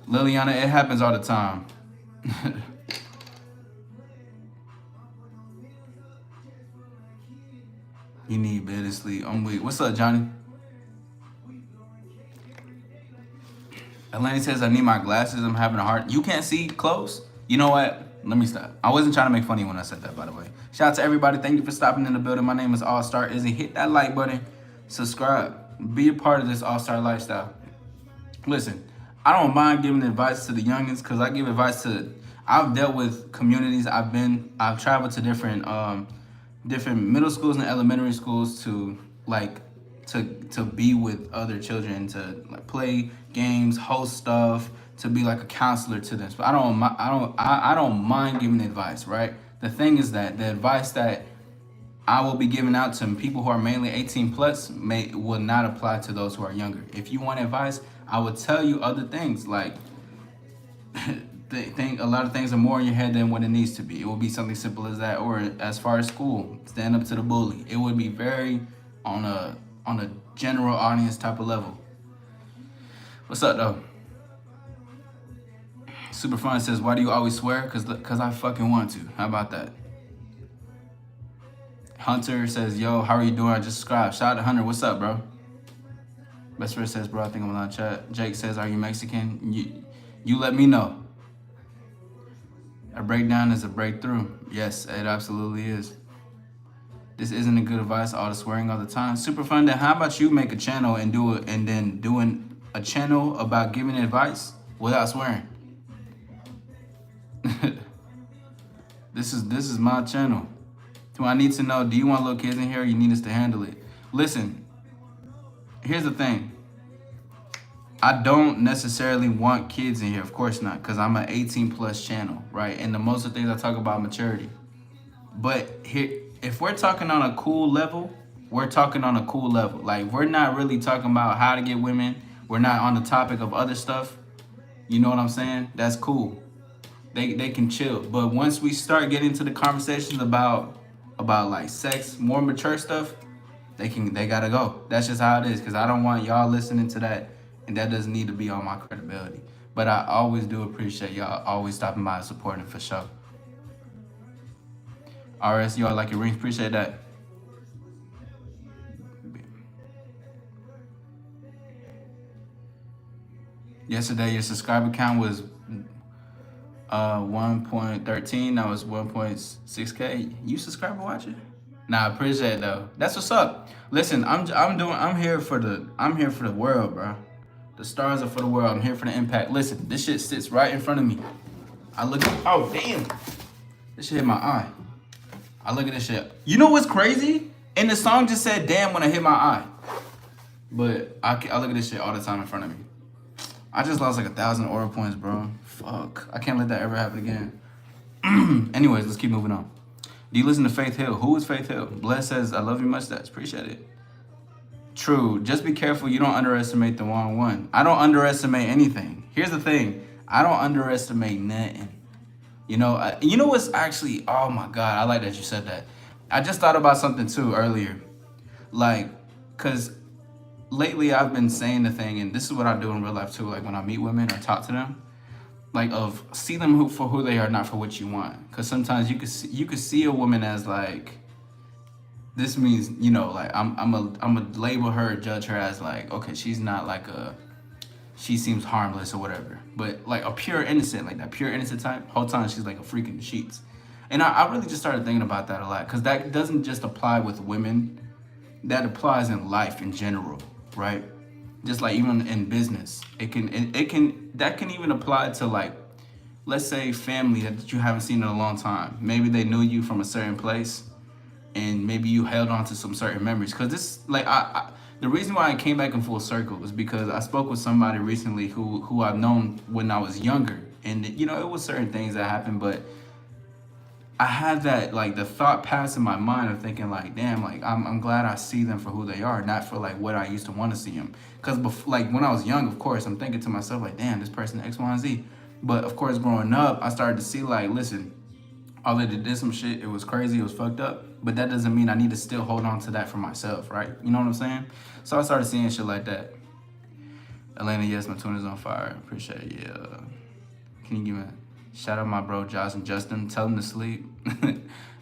Speaker 1: Liliana, it happens all the time. You need better sleep. I'm weak. What's up, Johnny? Eleni says, I need my glasses. I'm having a hard... You can't see close? You know what? Let me stop. I wasn't trying to make funny when I said that, by the way. Shout out to everybody. Thank you for stopping in the building. My name is All Star Izzy. Hit that like button. Subscribe. Be a part of this all-star lifestyle. Listen, I don't mind giving advice to the youngins, because I give advice to... I've dealt with communities. I've traveled to different middle schools and elementary schools to be with other children, to like play games, host stuff, to be like a counselor to them. But I don't mind giving advice, right? The thing is that the advice that I will be giving out to people who are mainly 18 plus will not apply to those who are younger. If you want advice, I would tell you other things like think a lot of things are more in your head than what it needs to be. It will be something simple as that, or as far as school, stand up to the bully. It would be very on a general audience type of level. What's up though? Super Fun says, why do you always swear? Cause I fucking want to. How about that? Hunter says, yo, how are you doing? I just subscribed. Shout out to Hunter. What's up, bro? Best friend says, bro, I think I'm on chat. Jake says, are you Mexican? You let me know. A breakdown is a breakthrough. Yes, it absolutely is. This isn't a good advice, all the swearing all the time. Super Fun. Then how about you make a channel and do it, and then doing a channel about giving advice without swearing? This is my channel. So I need to know, do you want little kids in here or you need us to handle it? Listen, here's the thing. I don't necessarily want kids in here, of course not, because I'm an 18 plus channel, right? And the most of the things I talk about maturity. But here, if we're talking on a cool level, we're talking on a cool level. Like, we're not really talking about how to get women. We're not on the topic of other stuff. You know what I'm saying? That's cool. They can chill. But once we start getting to the conversations about like sex, more mature stuff, they gotta go. That's just how it is. Because I don't want y'all listening to that. And that doesn't need to be on my credibility. But I always do appreciate y'all always stopping by and supporting for sure. RS, y'all like your rings? Appreciate that. Yesterday, your subscriber count was 1.13. Now it's 1.6K. You subscriber watching? Nah, I appreciate it though. That's what's up. Listen, I'm here for the world, bro. The stars are for the world. I'm here for the impact. Listen, this shit sits right in front of me. I look at, oh damn. This shit hit my eye. I look at this shit. You know what's crazy? And the song just said damn when I hit my eye. But I look at this shit all the time in front of me. I just lost like 1,000 aura points, bro. Fuck. I can't let that ever happen again. Anyways, let's keep moving on. Do you listen to Faith Hill? Who is Faith Hill? Bless says, I love you much. That's appreciate it. True. Just be careful you don't underestimate the wrong one. I don't underestimate anything. Here's the thing. I don't underestimate nothing. You know what's actually, oh my God, I like that you said that. I just thought about something too earlier. Like, because lately I've been saying the thing, and this is what I do in real life too, like when I meet women or talk to them, like of see them for who they are, not for what you want. Because sometimes you could see a woman as like, this means, you know, like I'm a label her, judge her as like, okay, she's not like she seems harmless or whatever. But like a pure innocent, like that pure innocent type, whole time she's like a freak in the sheets. And I really just started thinking about that a lot, because that doesn't just apply with women, that applies in life in general, right? Just like even in business, that can even apply to like, let's say family that you haven't seen in a long time. Maybe they knew you from a certain place, and maybe you held on to some certain memories. Because this, like, the reason why I came back in full circle was because I spoke with somebody recently who I've known when I was younger. And, you know, it was certain things that happened, but I had that, like, the thought pass in my mind of thinking, like, damn, like, I'm glad I see them for who they are, not for, like, what I used to want to see them. Because, like, when I was young, of course, I'm thinking to myself, like, damn, this person X, Y, and Z. But, of course, growing up, I started to see, like, listen, although they did some shit, it was crazy, it was fucked up, but that doesn't mean I need to still hold on to that for myself, right? You know what I'm saying? So I started seeing shit like that. Elena, yes, my tune is on fire. Appreciate it, yeah. Can you give me a shout out my bro Josh and Justin? Tell them to sleep. Vete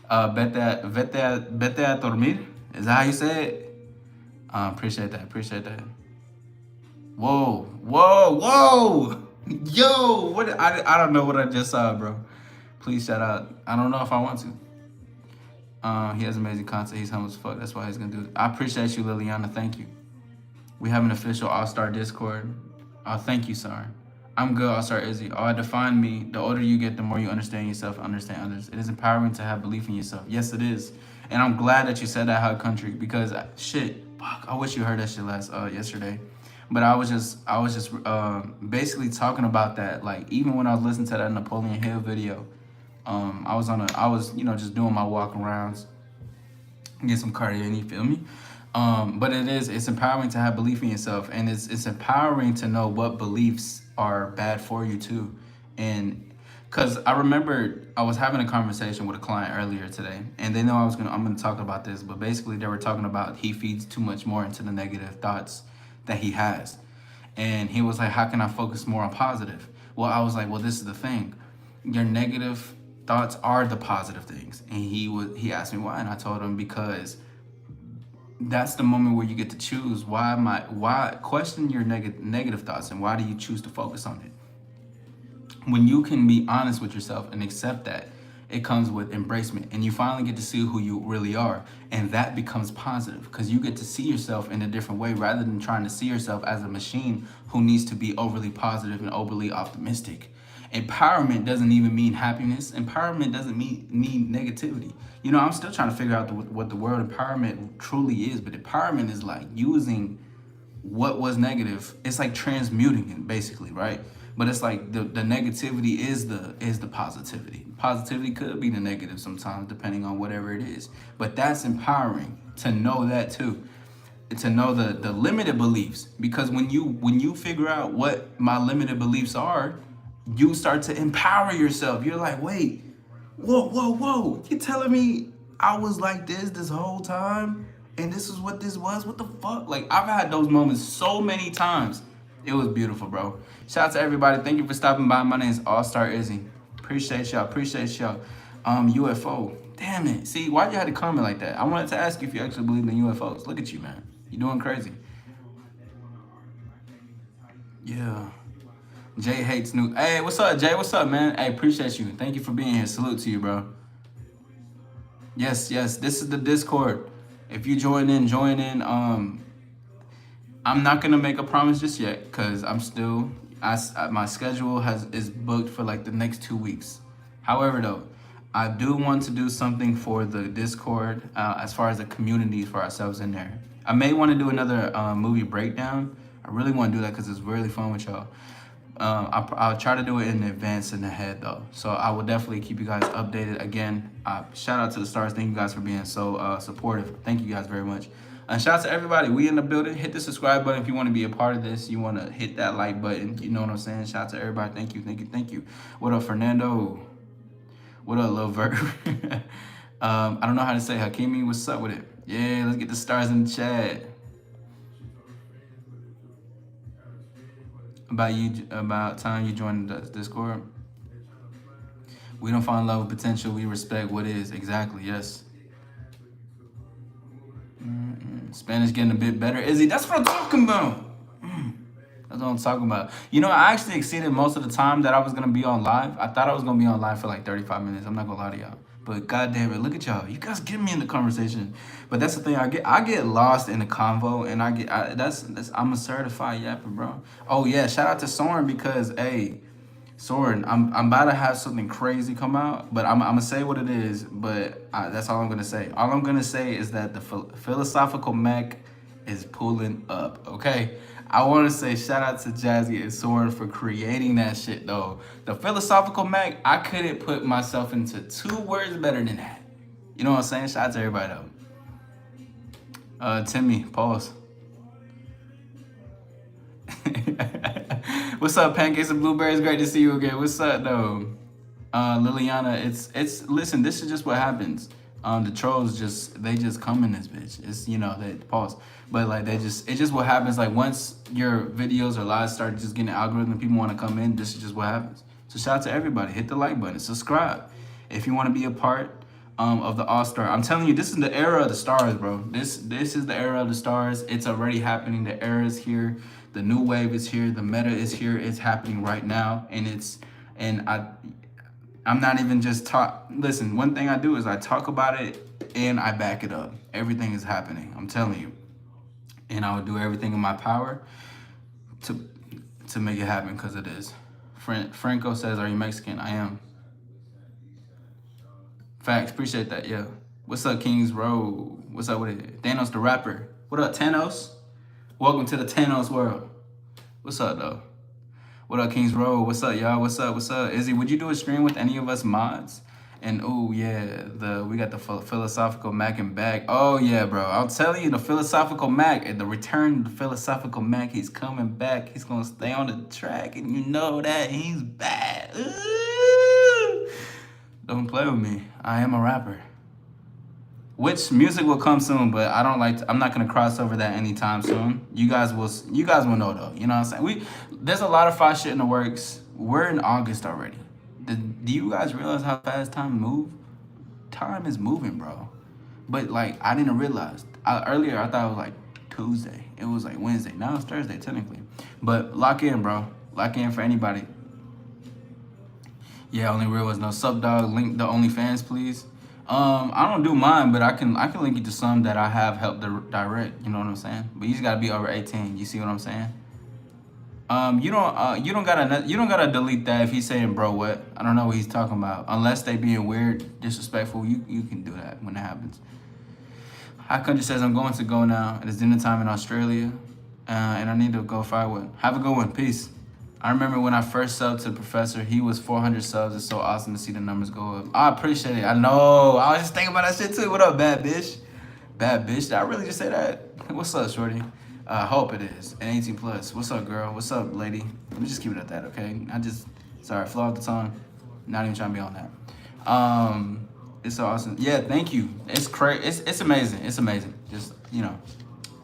Speaker 1: a dormir? Is that how you say it? Appreciate that. Whoa. Yo, what? I don't know what I just saw, bro. Please shout out. I don't know if I want to. He has amazing content. He's humble as fuck. That's why he's gonna do it. I appreciate you, Liliana. Thank you. We have an official All-Star Discord. Thank you, sir. I'm good, All-Star Izzy. Define me. The older you get, the more you understand yourself and understand others. It is empowering to have belief in yourself. Yes, it is. And I'm glad that you said that, Hug Country, because shit, fuck, I wish you heard that shit yesterday. But I was just basically talking about that. Like, even when I was listening to that Napoleon Hill video, I was just doing my walk arounds, get some cardio, you feel me? But it's empowering to have belief in yourself, and it's empowering to know what beliefs are bad for you too. And because I remember I was having a conversation with a client earlier today, and they know I'm gonna talk about this, but basically they were talking about he feeds too much more into the negative thoughts that he has. And he was like, how can I focus more on positive? Well, I was like, well, this is the thing. Your negative thoughts are the positive things. And he asked me why, and I told him because that's the moment where you get to choose why question your negative thoughts, and why do you choose to focus on it. When you can be honest with yourself and accept that, it comes with embracement, and you finally get to see who you really are, and that becomes positive because you get to see yourself in a different way rather than trying to see yourself as a machine who needs to be overly positive and overly optimistic. Empowerment doesn't even mean happiness. Empowerment doesn't mean negativity. You know, I'm still trying to figure out what the word empowerment truly is, but empowerment is like using what was negative. It's like transmuting it basically, right? But it's like the negativity is the positivity. Positivity could be the negative sometimes depending on whatever it is, but that's empowering to know that too, to know the limited beliefs, because when you figure out what my limited beliefs are, you start to empower yourself. You're like, wait, whoa, you telling me I was like this whole time, and this is what this was? What the fuck? Like, I've had those moments so many times. It was beautiful, bro. Shout out to everybody. Thank you for stopping by. My name is All Star Izzy. Appreciate y'all. UFO. Damn it. See, why'd you have to comment like that? I wanted to ask you if you actually believe in UFOs. Look at you, man. You're doing crazy. Yeah. Jay hates new. Hey, what's up, Jay? What's up, man? Hey, appreciate you. Thank you for being here. Salute to you, bro. Yes. This is the Discord. If you join in, join in. I'm not gonna make a promise just yet because I'm still. My schedule is booked for like the next 2 weeks. However, though, I do want to do something for the Discord as far as the community for ourselves in there. I may want to do another movie breakdown. I really want to do that because it's really fun with y'all. I'll try to do it in advance in the head though. So I will definitely keep you guys updated. Again, shout out to the stars. Thank you guys for being so supportive. Thank you guys very much. And shout out to everybody. We in the building. Hit the subscribe button if you want to be a part of this. You want to hit that like button. You know what I'm saying? Shout out to everybody. Thank you. What up, Fernando? What up, Lil Vert? I don't know how to say Hakimi. What's up with it? Yeah, let's get the stars in the chat. About time you joined the Discord. We don't fall in love with potential. We respect what is. Exactly. Yes. Spanish getting a bit better. Izzy, that's what I'm talking about. That's what I'm talking about. You know, I actually exceeded most of the time that I was gonna be on live. I thought I was gonna be on live for like 35 minutes. I'm not gonna lie to y'all. But goddamn it, look at y'all. You guys get me in the conversation. But that's the thing. I get lost in the convo, and I'm a certified yapper, bro. Oh yeah, shout out to Soren because hey, Soren, I'm about to have something crazy come out, but I'm gonna say what it is. But that's all I'm gonna say. All I'm gonna say is that the philosophical mech is pulling up. Okay. I want to say shout out to Jazzy and Soren for creating that shit though. The philosophical Mac, I couldn't put myself into 2 words better than that. You know what I'm saying? Shout out to everybody though. Timmy, pause. What's up, pancakes and blueberries? Great to see you again. What's up though? Liliana, it's listen, this is just what happens. The trolls they just come in this bitch. It's they pause. But like it's just what happens. Like once your videos or lives start just getting an algorithm, people want to come in. This is just what happens. So shout out to everybody. Hit the like button. Subscribe if you want to be a part of the All Star. I'm telling you, this is the era of the stars, bro. This is the era of the stars. It's already happening. The era is here. The new wave is here. The meta is here. It's happening right now, I'm not even just listen, one thing I do is I talk about it and I back it up. Everything is happening. I'm telling you. And I will do everything in my power to make it happen because it is. Franco says, are you Mexican? I am. Facts. Appreciate that. Yeah. What's up, Kings Road? What's up with it? Thanos the rapper. What up, Thanos? Welcome to the Thanos world. What's up, though? What up, Kings Road? What's up, y'all? What's up? Izzy, would you do a stream with any of us mods? And oh yeah, we got the philosophical Mac and back. Oh yeah, bro. I'll tell you, the philosophical Mac and the return of the philosophical Mac. He's coming back. He's gonna stay on the track, and you know that he's bad. Ooh. Don't play with me. I am a rapper. Which music will come soon, but I don't like. I'm not gonna cross over that anytime soon. You guys will. You guys will know though. You know what I'm saying? There's a lot of fire shit in the works. We're in August already. Do you guys realize how fast time move? Time is moving, bro. But like I didn't realize. Earlier I thought it was like Tuesday. It was like Wednesday. Now it's Thursday technically. But lock in, bro. Lock in for anybody. Yeah, only real was no sub dog. Link the OnlyFans, please. I don't do mine, but I can link you to some that I have helped direct. You know what I'm saying? But you just gotta be over 18. You see what I'm saying? You don't gotta delete that if he's saying bro what. I don't know what he's talking about. Unless they being weird, disrespectful, you can do that when it happens. High Country says I'm going to go now. It is dinner time in Australia, and I need to go firewood. Have a good one. Peace. I remember when I first subbed to the professor, he was 400 subs. It's so awesome to see the numbers go up. I appreciate it. I know. I was just thinking about that shit too. What up, bad bitch? Bad bitch. Did I really just say that? What's up, shorty? I hope it is. And 18 plus. What's up, girl? What's up, lady? Let me just keep it at that, okay? Sorry, flow out the tongue. Not even trying to be on that. It's so awesome. Yeah, thank you. It's crazy. It's amazing. It's amazing. Just, you know,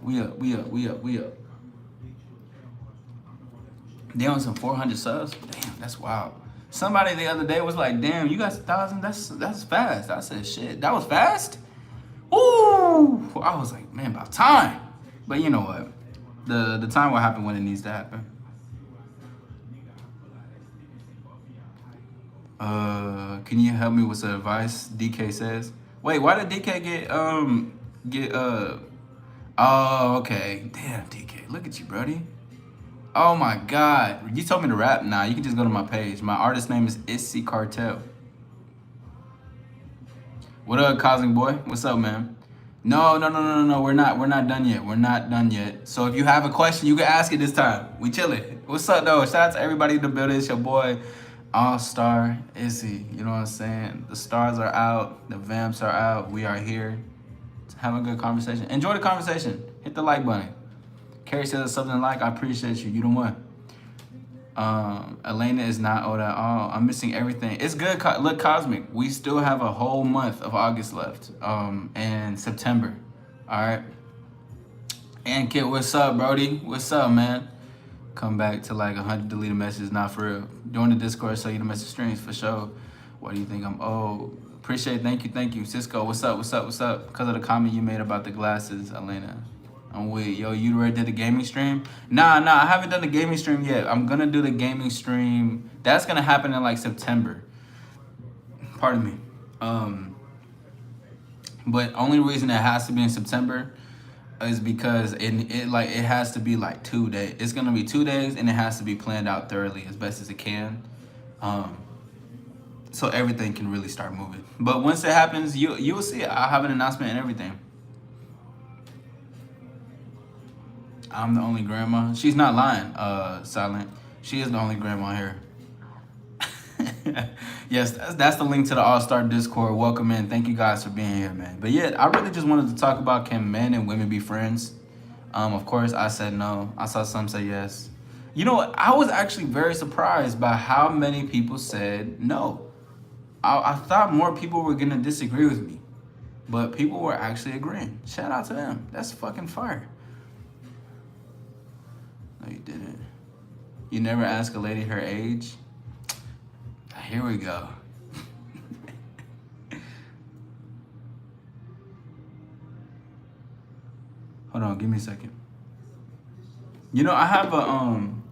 Speaker 1: we up. They on some 400 subs? Damn, that's wild. Somebody the other day was like, damn, you got 1,000? That's fast. I said, shit, that was fast? Ooh. I was like, man, about time. But you know what? The time will happen when it needs to happen. Can you help me with some advice? DK says. Wait, why did DK get oh, okay. Damn, DK. Look at you, brody. Oh my God. You told me to rap. Nah, you can just go to my page. My artist name is Issy Cartel. What up, Cosmic Boy? What's up, man? No. We're not done yet. We're not done yet. So if you have a question, you can ask it this time. We chilling. What's up, though? Shout out to everybody in the building. It's your boy, All-Star Issy. You know what I'm saying? The stars are out. The vamps are out. We are here. Have a good conversation. Enjoy the conversation. Hit the like button. Carrie says something like, I appreciate you. You the one. Elena is not old at all. I'm missing everything. It's good. Look, Cosmic. We still have a whole month of August left. And September. All right. And Kid, what's up, Brody? What's up, man? Come back to like 100 deleted messages. Not for real. Join the Discord. Show you the message streams for sure. What do you think I'm old? Appreciate it. Thank you. Cisco, what's up? Because of the comment you made about the glasses, Elena. I'm weak. Yo, you already did the gaming stream? Nah, I haven't done the gaming stream yet. I'm gonna do the gaming stream. That's gonna happen in like September. Pardon me. But only reason it has to be in September is because it has to be like 2 days. It's gonna be 2 days and it has to be planned out thoroughly as best as it can. So everything can really start moving. But once it happens, you will see it. I'll have an announcement and everything. I'm the only grandma. She's not lying, Silent. She is the only grandma here. Yes, that's the link to the All-Star Discord. Welcome in. Thank you guys for being here, man. But yeah, I really just wanted to talk about, can men and women be friends? Of course, I said no. I saw some say yes. You know what? I was actually very surprised by how many people said no. I thought more people were going to disagree with me. But people were actually agreeing. Shout out to them. That's fucking fire. No, you didn't. You never ask a lady her age? Here we go. Hold on, give me a second. You know, I have a I'm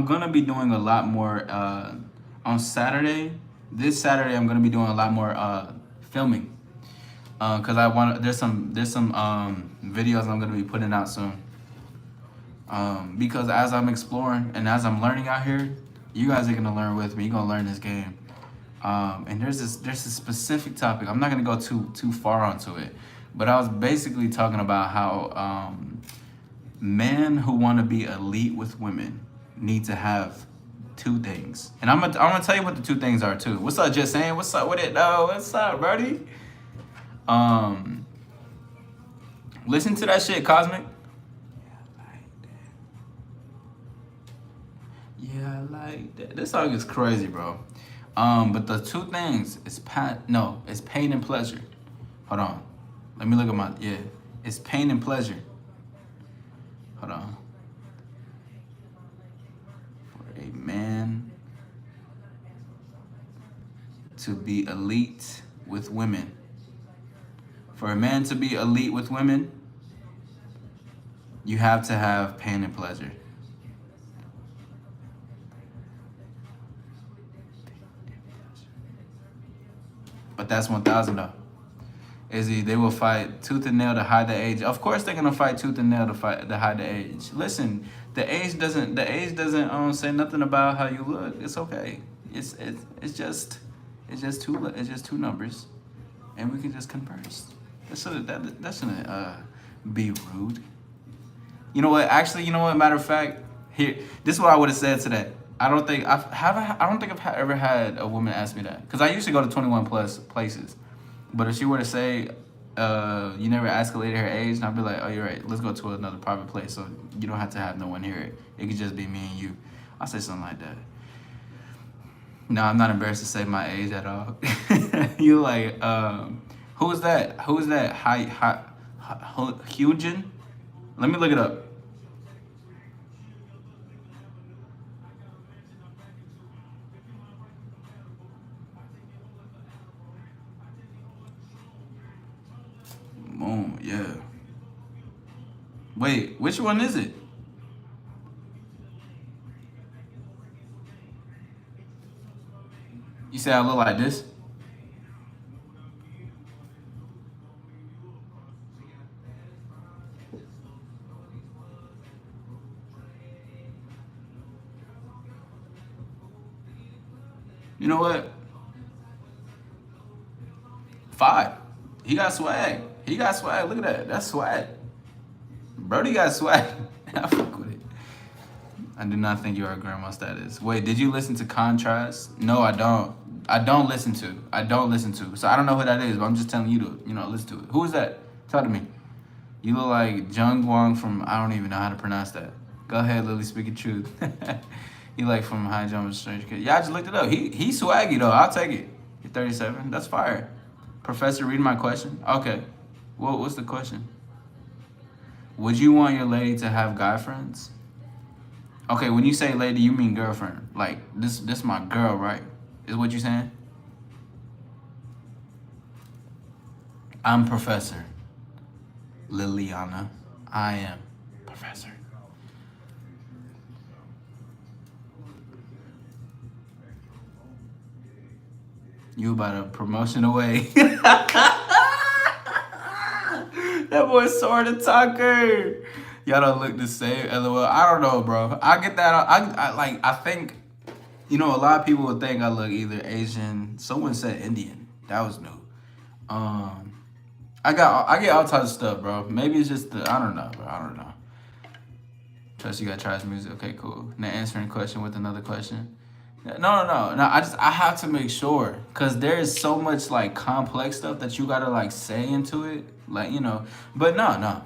Speaker 1: gonna be doing a lot more on Saturday. This Saturday I'm gonna be doing a lot more filming. Cause there's some videos I'm gonna be putting out soon. Because as I'm exploring and as I'm learning out here, you guys are gonna learn with me. You're gonna learn this game. And there's this specific topic. I'm not gonna go too far onto it, but I was basically talking about how men who want to be elite with women need to have two things, and I'm gonna tell you what the two things are too. What's up, just saying? What's up with it though? What's up, Brody? Um, Listen to that shit, Cosmic. Yeah, I like that. This song is crazy, bro. But the two things is it's pain and pleasure. Hold on. Let me look at it's pain and pleasure. Hold on. For a man to be elite with women. For a man to be elite with women, you have to have pain and pleasure. But that's 1,000 though. Izzy, they will fight tooth and nail to hide the age. Of course, they're gonna fight tooth and nail to hide the age. Listen, the age doesn't say nothing about how you look. It's okay. It's just two numbers, and we can just converse. That shouldn't be rude. You know what? Actually, you know what? Matter of fact, here, this is what I would have said to that. I don't think I've ever had a woman ask me that, because I usually go to 21 plus places. But if she were to say, you never escalated her age, and I'd be like, oh, you're right. Let's go to another private place, so you don't have to have no one hear it. It could just be me and you. I'll say something like that. No, I'm not embarrassed to say my age at all. You like, who is that? Who is that? Hyujin? Let me look it up. Boom, yeah. Wait, which one is it? You say I look like this? You know what? 5. He got swag. He got swag. Look at that. That's swag. Brody got swag. I fuck with it. I do not think you are grandma status. Wait, did you listen to Contrast? No, I don't. I don't listen to. So I don't know who that is, but I'm just telling you to, listen to it. Who is that? Tell to me. You look like Jung Wang from, I don't even know how to pronounce that. Go ahead, Lily, speaking truth. You like from High Jump Stranger Kid. Yeah, I just looked it up. He swaggy though. I'll take it. You're 37. That's fire. Professor, read my question. Okay. What's the question? Would you want your lady to have guy friends? Okay, when you say lady, you mean girlfriend. Like, this my girl, right? Is what you saying? I'm Professor Liliana. I am Professor. You about a promotion away. That boy sort of talker. Y'all don't look the same. LOL. I don't know, bro. I get that. I think, a lot of people would think I look either Asian. Someone said Indian. That was new. I get all types of stuff, bro. Maybe it's just I don't know, bro. I don't know. Trust you got trash music. Okay, cool. Now answering question with another question. No. I have to make sure, cause there is so much like complex stuff that you gotta like say into it, like But no,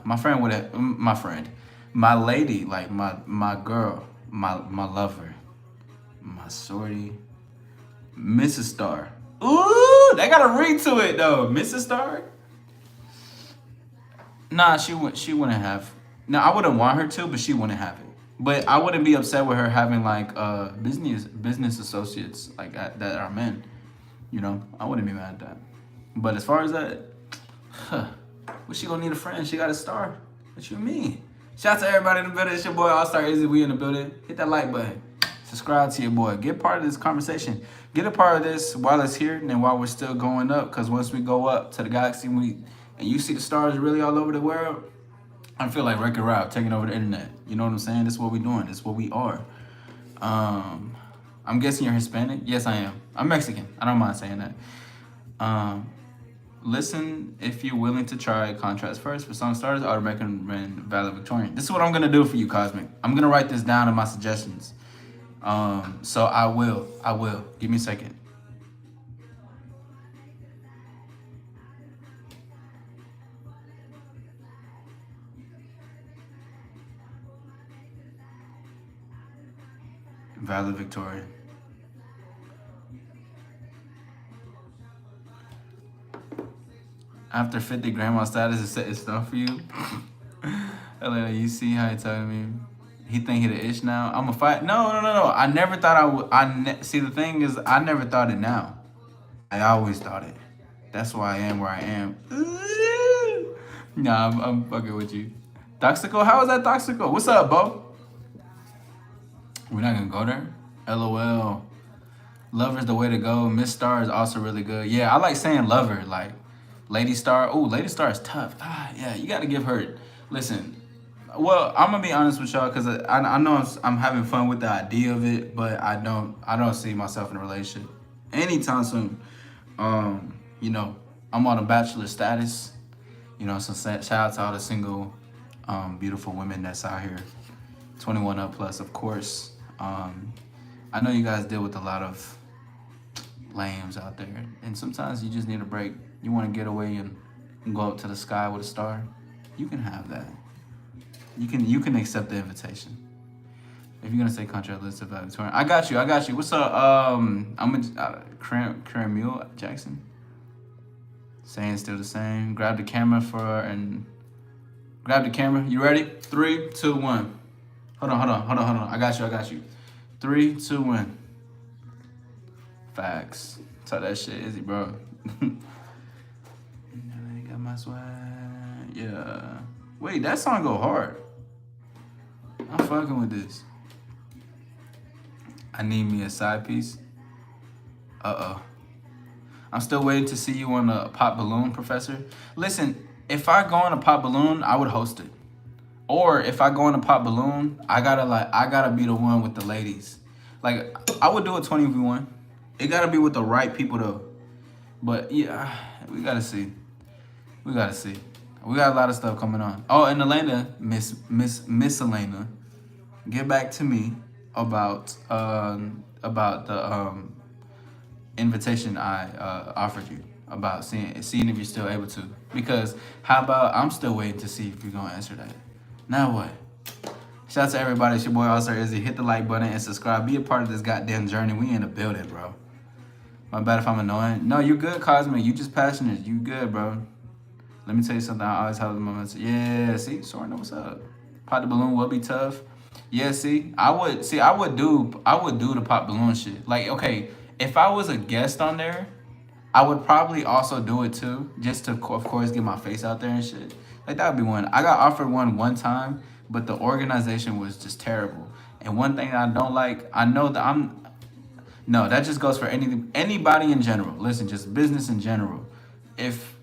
Speaker 1: my lady, like my girl, my lover, my shorty, Mrs. Star. Ooh, they got a ring to it though, Mrs. Star. Nah, she wouldn't have. No, I wouldn't want her to, but she wouldn't have it. But I wouldn't be upset with her having like business associates like that are men. I wouldn't be mad at that. But as far as that, well, she gonna need a friend. She got a star. What you mean? Shout out to everybody in the building. It's your boy All Star Izzy. We in the building. Hit that like button. Subscribe to your boy. Get part of this conversation. Get a part of this while it's here and then while we're still going up. Because once we go up to the galaxy and you see the stars really all over the world, I feel like Wreck-It Ralph taking over the internet. You know what I'm saying? This is what we're doing. This is what we are. I'm guessing you're Hispanic. Yes, I am. I'm Mexican. I don't mind saying that. Listen if you're willing to try Contrast first. For song starters, I would recommend Valedictorian. This is what I'm going to do for you, Cosmic. I'm going to write this down in my suggestions. So I will. Give me a second. Valid, Victoria. After 50, grandma status is setting stuff for you. Elena, you see how he telling me? He think he the ish now. I'm a fight. No. I never thought I would. See, the thing is, I never thought it now. I always thought it. That's why I am where I am. Nah, I'm fucking with you. Toxico? How is that Toxico? What's up, Bo? We're not gonna go there? LOL. Lover's the way to go. Miss Star is also really good. Yeah, I like saying lover. Like, Lady Star. Oh, Lady Star is tough. Yeah, you gotta give her. Listen, well, I'm gonna be honest with y'all because I know I'm having fun with the idea of it, but I don't see myself in a relationship anytime soon. You know, I'm on a bachelor status. You know, so shout out to all the single, beautiful women that's out here, 21 up plus, of course. I know you guys deal with a lot of lambs out there, and sometimes you just need a break. You want to get away and go up to the sky with a star. You can have that. You can accept the invitation. If you're gonna say country, let's about Victoria. I got you. What's up? I'm Cramule Jackson. Saying still the same. Grab the camera grab the camera. You ready? 3, 2, 1. Hold on. I got you. 3, 2, 1. Facts. Talk that shit, Izzy, bro. Got my swag. Yeah. Wait, that song go hard. I'm fucking with this. I need me a side piece. I'm still waiting to see you on a pop balloon, Professor. Listen, if I go on a pop balloon, I would host it. Or if I go on a pop balloon, I gotta be the one with the ladies. Like, I would do a 20v1. It gotta be with the right people though. But yeah, we gotta see. We got a lot of stuff coming on. Oh, and Elena, Miss Elena, get back to me about the invitation I offered you, about seeing if you're still able to. Because how about I'm still waiting to see if you're gonna answer that. Now what? Shout out to everybody. It's your boy All-Star Izzy. Hit the like button and subscribe. Be a part of this goddamn journey. We in the building, bro. My bad if I'm annoying. No, you're good, Cosmic. You just passionate. You good, bro. Let me tell you something. I always have the moments. Yeah, see, Soren, what's up? Pop the balloon will be tough. Yeah, see, I would do the pop balloon shit. Like, okay, if I was a guest on there, I would probably also do it too, just to, of course, get my face out there and shit. Like, that would be one. I got offered one time, but the organization was just terrible. And one thing I don't like, I know that no, that just goes for anybody in general. Listen, just business in general. If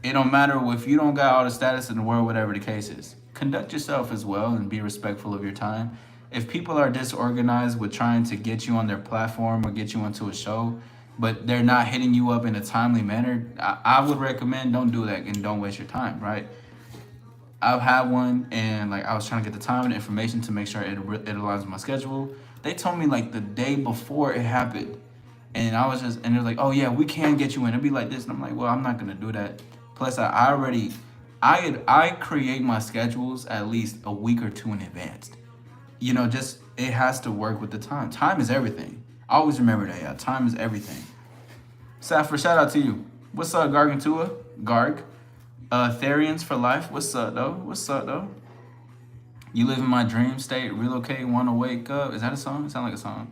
Speaker 1: it don't matter if you don't got all the status in the world, whatever the case is, conduct yourself as well and be respectful of your time. If people are disorganized with trying to get you on their platform or get you onto a show, but they're not hitting you up in a timely manner, I would recommend don't do that and don't waste your time, right? I've had one and like I was trying to get the time and the information to make sure it aligns with my schedule. They told me like the day before it happened, and I was just, and they're like, oh yeah, we can get you in. It'd be like this, and I'm like, well, I'm not gonna do that. Plus, I create my schedules at least a week or two in advance. You know, just it has to work with the time. Time is everything. Always remember that, yeah. Time is everything. Saffron, shout out to you. What's up, Gargantua? Garg. Therians for life. What's up, though? You live in my dream state, relocate, wanna wake up. Is that a song? It sounds like a song.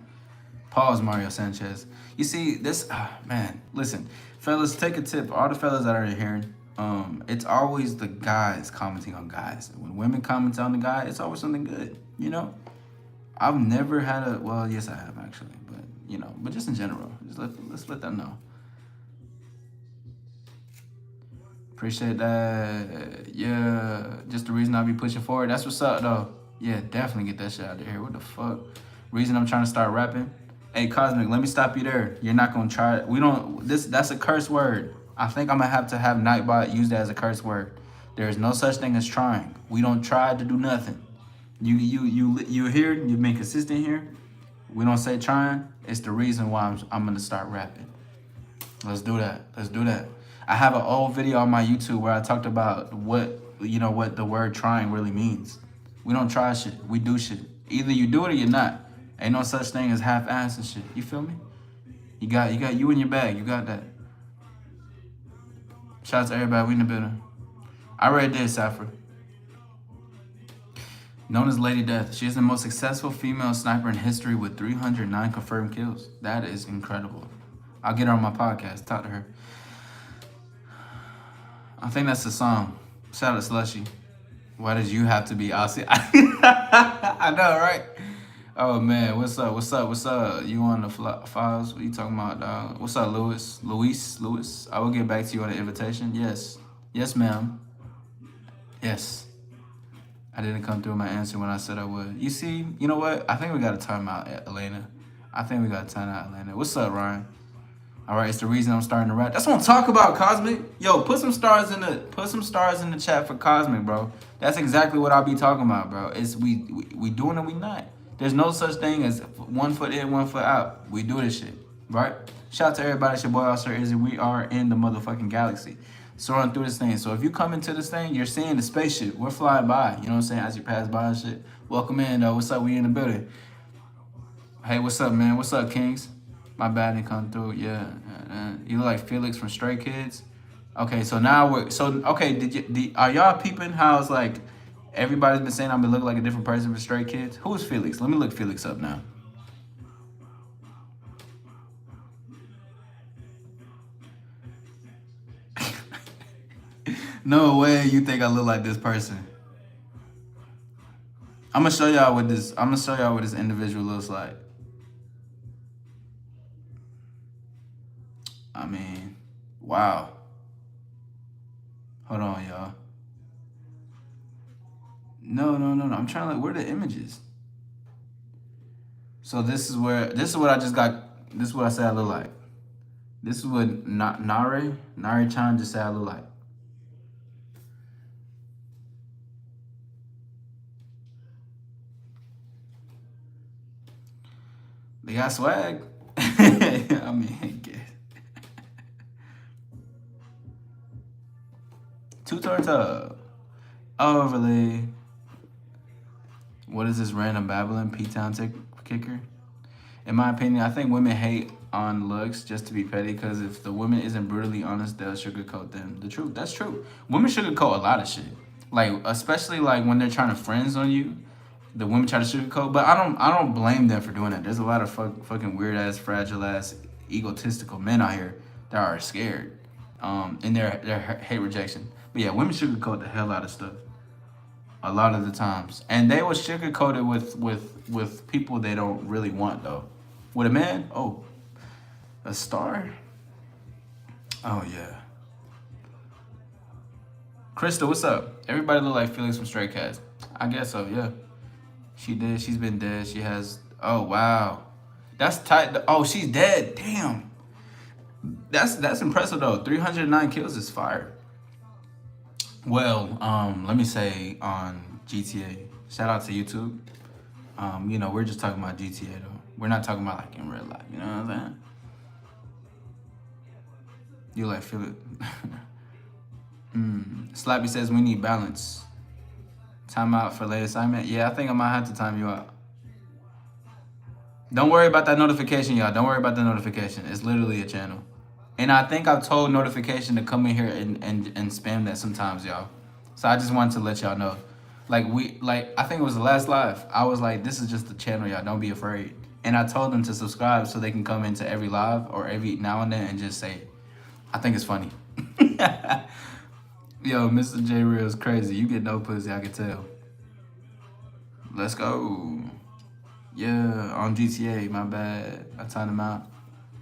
Speaker 1: Pause, Mario Sanchez. You see, this, man, listen, fellas, take a tip. All the fellas that are hearing, it's always the guys commenting on guys. When women comment on the guy, it's always something good, you know? I've never had well, yes, I have actually, but, you know, but just in general, let's let them know. Appreciate that. Yeah, just the reason I be pushing forward. That's what's up, though. Yeah, definitely get that shit out of here. What the fuck? Reason I'm trying to start rapping. Hey, Cosmic, let me stop you there. You're not gonna try it. That's a curse word. I think I'm gonna have to have Nightbot used as a curse word. There is no such thing as trying. We don't try to do nothing. You here, you've been consistent here. We don't say trying. It's the reason why I'm gonna start rapping. Let's do that. Let's do that. I have an old video on my YouTube where I talked about what the word trying really means. We don't try shit. We do shit. Either you do it or you're not. Ain't no such thing as half-ass and shit. You feel me? You got you in your bag. You got that. Shout out to everybody. We in the building. I read this, Saffron. Known as Lady Death, she is the most successful female sniper in history with 309 confirmed kills. That is incredible. I'll get her on my podcast. Talk to her. I think that's the song. Shout out to Slushy. Why did you have to be Aussie? I know, right? Oh, man. What's up? What's up? What's up? You on the files? What you talking about, dog? What's up, Lewis? Lewis? I will get back to you on the invitation. Yes. Yes, ma'am. Yes. I didn't come through my answer when I said I would. You see, you know what? I think we got to time out, Elena. What's up, Ryan? All right, it's the reason I'm starting to rap. That's what I'm talking about, Cosmic. Yo, put some stars in the chat for Cosmic, bro. That's exactly what I'll be talking about, bro. It's we doing it, we not. There's no such thing as 1 foot in, 1 foot out. We do this shit, right? Shout out to everybody. It's your boy, Sir Izzy. We are in the motherfucking galaxy, soaring through this thing. So if you come into this thing, you're seeing the spaceship. We're flying by. You know what I'm saying? As you pass by and shit. Welcome in, though. What's up? We in the building. Hey, what's up, man? What's up, Kings? My bad, didn't come through. Yeah. You look like Felix from Stray Kids. Okay, so now are y'all peeping how it's like everybody's been saying I've been looking like a different person for Stray Kids? Who is Felix? Let me look Felix up now. No way you think I look like this person. I'm gonna show y'all what this individual looks like. I mean, wow. Hold on, y'all. No. I'm trying to look. Where are the images? So this is what I just got. This is what I said I look like. This is what Nari-chan just said I look like. They got swag. I mean, two turns up. Overly. What is this random babbling? P-Town kicker? In my opinion, I think women hate on looks just to be petty, because if the woman isn't brutally honest, they'll sugarcoat them. The truth. That's true. Women sugarcoat a lot of shit. Like, especially like when they're trying to friends on you. The women try to sugarcoat, but I don't blame them for doing that. There's a lot of fucking weird ass, fragile ass, egotistical men out here that are scared, in their hate rejection. But yeah, women sugarcoat the hell out of stuff, a lot of the times, and they will sugarcoat it with people they don't really want though. With a man, oh, a star. Oh yeah. Crystal, what's up? Everybody look like Felix from Stray Cats. I guess so, yeah. She did. She's been dead. She has. Oh wow, that's tight. Oh, she's dead. Damn. That's impressive though. 309 kills is fire. Well, let me say on GTA. Shout out to YouTube. We're just talking about GTA though. We're not talking about like in real life. You know what I'm saying? You like feel it? Slappy says we need balance. Time out for late assignment. Yeah, I think I might have to time you out. Don't worry about that notification, y'all. Don't worry about the notification. It's literally a channel. And I think I've told notification to come in here and spam that sometimes, y'all. So I just wanted to let y'all know. I think it was the last live. I was like, this is just the channel, y'all. Don't be afraid. And I told them to subscribe so they can come into every live or every now and then and just say it. I think it's funny. Yo, Mr. J Real is crazy. You get no pussy, I can tell. Let's go. Yeah, on GTA, my bad. I timed him out.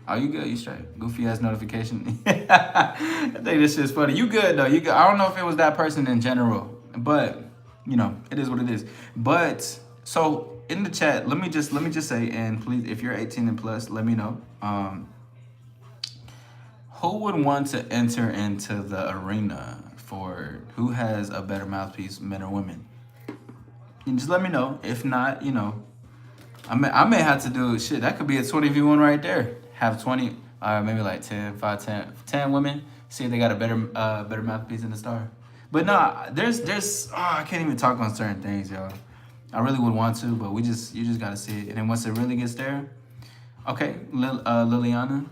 Speaker 1: Oh, you good? You straight? Goofy ass notification. I think this shit's funny. You good though? You good? I don't know if it was that person in general, but it is what it is. But so in the chat, let me just say, and please, if you're 18 and plus, let me know. Who would want to enter into the arena for who has a better mouthpiece, men or women? And just let me know. If not, I may have to do shit. That could be a 20v1 right there. Have 20, maybe like 10, 5, 10, 10 women. See if they got a better mouthpiece than the star. But no, I can't even talk on certain things, y'all. I really would want to, but you just gotta see it. And then once it really gets there, okay, Liliana.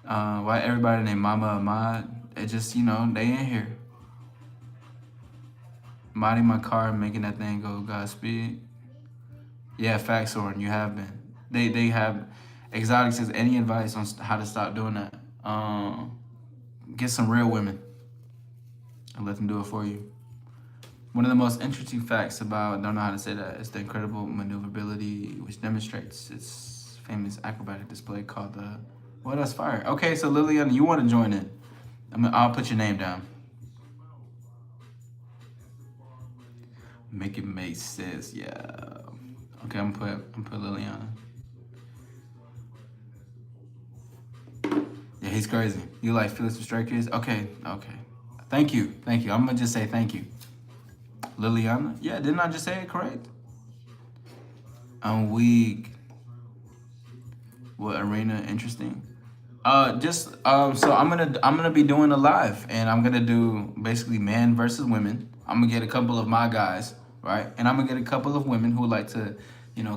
Speaker 1: Why everybody named Mama Ahmad? It just, they in here. Modding my car, making that thing go Godspeed. Yeah, facts, Soren, you have been. They have. Exotic says, any advice on how to stop doing that? Get some real women and let them do it for you. One of the most interesting facts about, don't know how to say that, is the incredible maneuverability which demonstrates its famous acrobatic display called the, well, that's fire. Okay, so Lillian, you want to join in? I'll put your name down. Make it make sense, yeah. Okay, I'm gonna put Liliana. Yeah, he's crazy. You like Felix from Stray Kids? Okay. Thank you. I'm gonna just say thank you. Liliana? Yeah, didn't I just say it correct? I'm weak. What arena? Interesting. So I'm gonna be doing a live, and I'm gonna do basically men versus women. I'm gonna get a couple of my guys, right, and I'm gonna get a couple of women who would like to,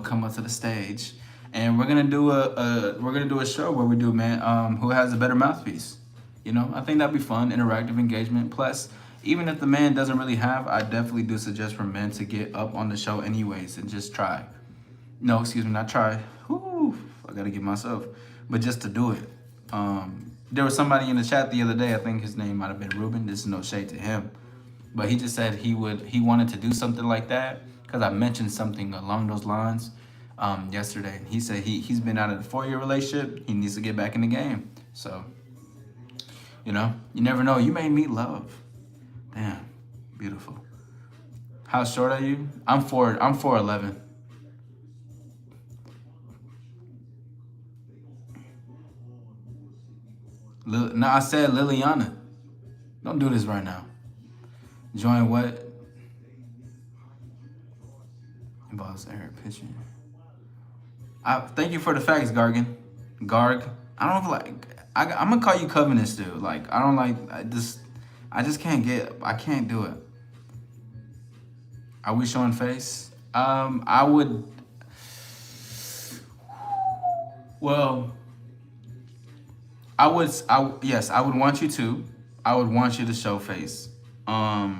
Speaker 1: come up to the stage, and we're gonna do a show where we do man who has a better mouthpiece. I think that'd be fun, interactive engagement. Plus, even if the man doesn't really have, I definitely do suggest for men to get up on the show anyways and just try. No, excuse me, not try. Whew, I gotta get myself, but just to do it. There was somebody in the chat the other day, I think his name might have been Ruben. This is no shade to him, but he just said he wanted to do something like that because I mentioned something along those lines yesterday. He said he's been out of a 4-year relationship. He needs to get back in the game. So, you never know. You may meet love. Damn, beautiful. How short are you? I'm 4'11". No, I said Liliana. Don't do this right now. Join what? Involves air pitching. Thank you for the facts, Garg. I don't like. I'm gonna call you Covenant still. Like I don't like. I just can't get. I can't do it. Are we showing face? I would. Well. Yes, I would want you to. I would want you to show face. Yeah,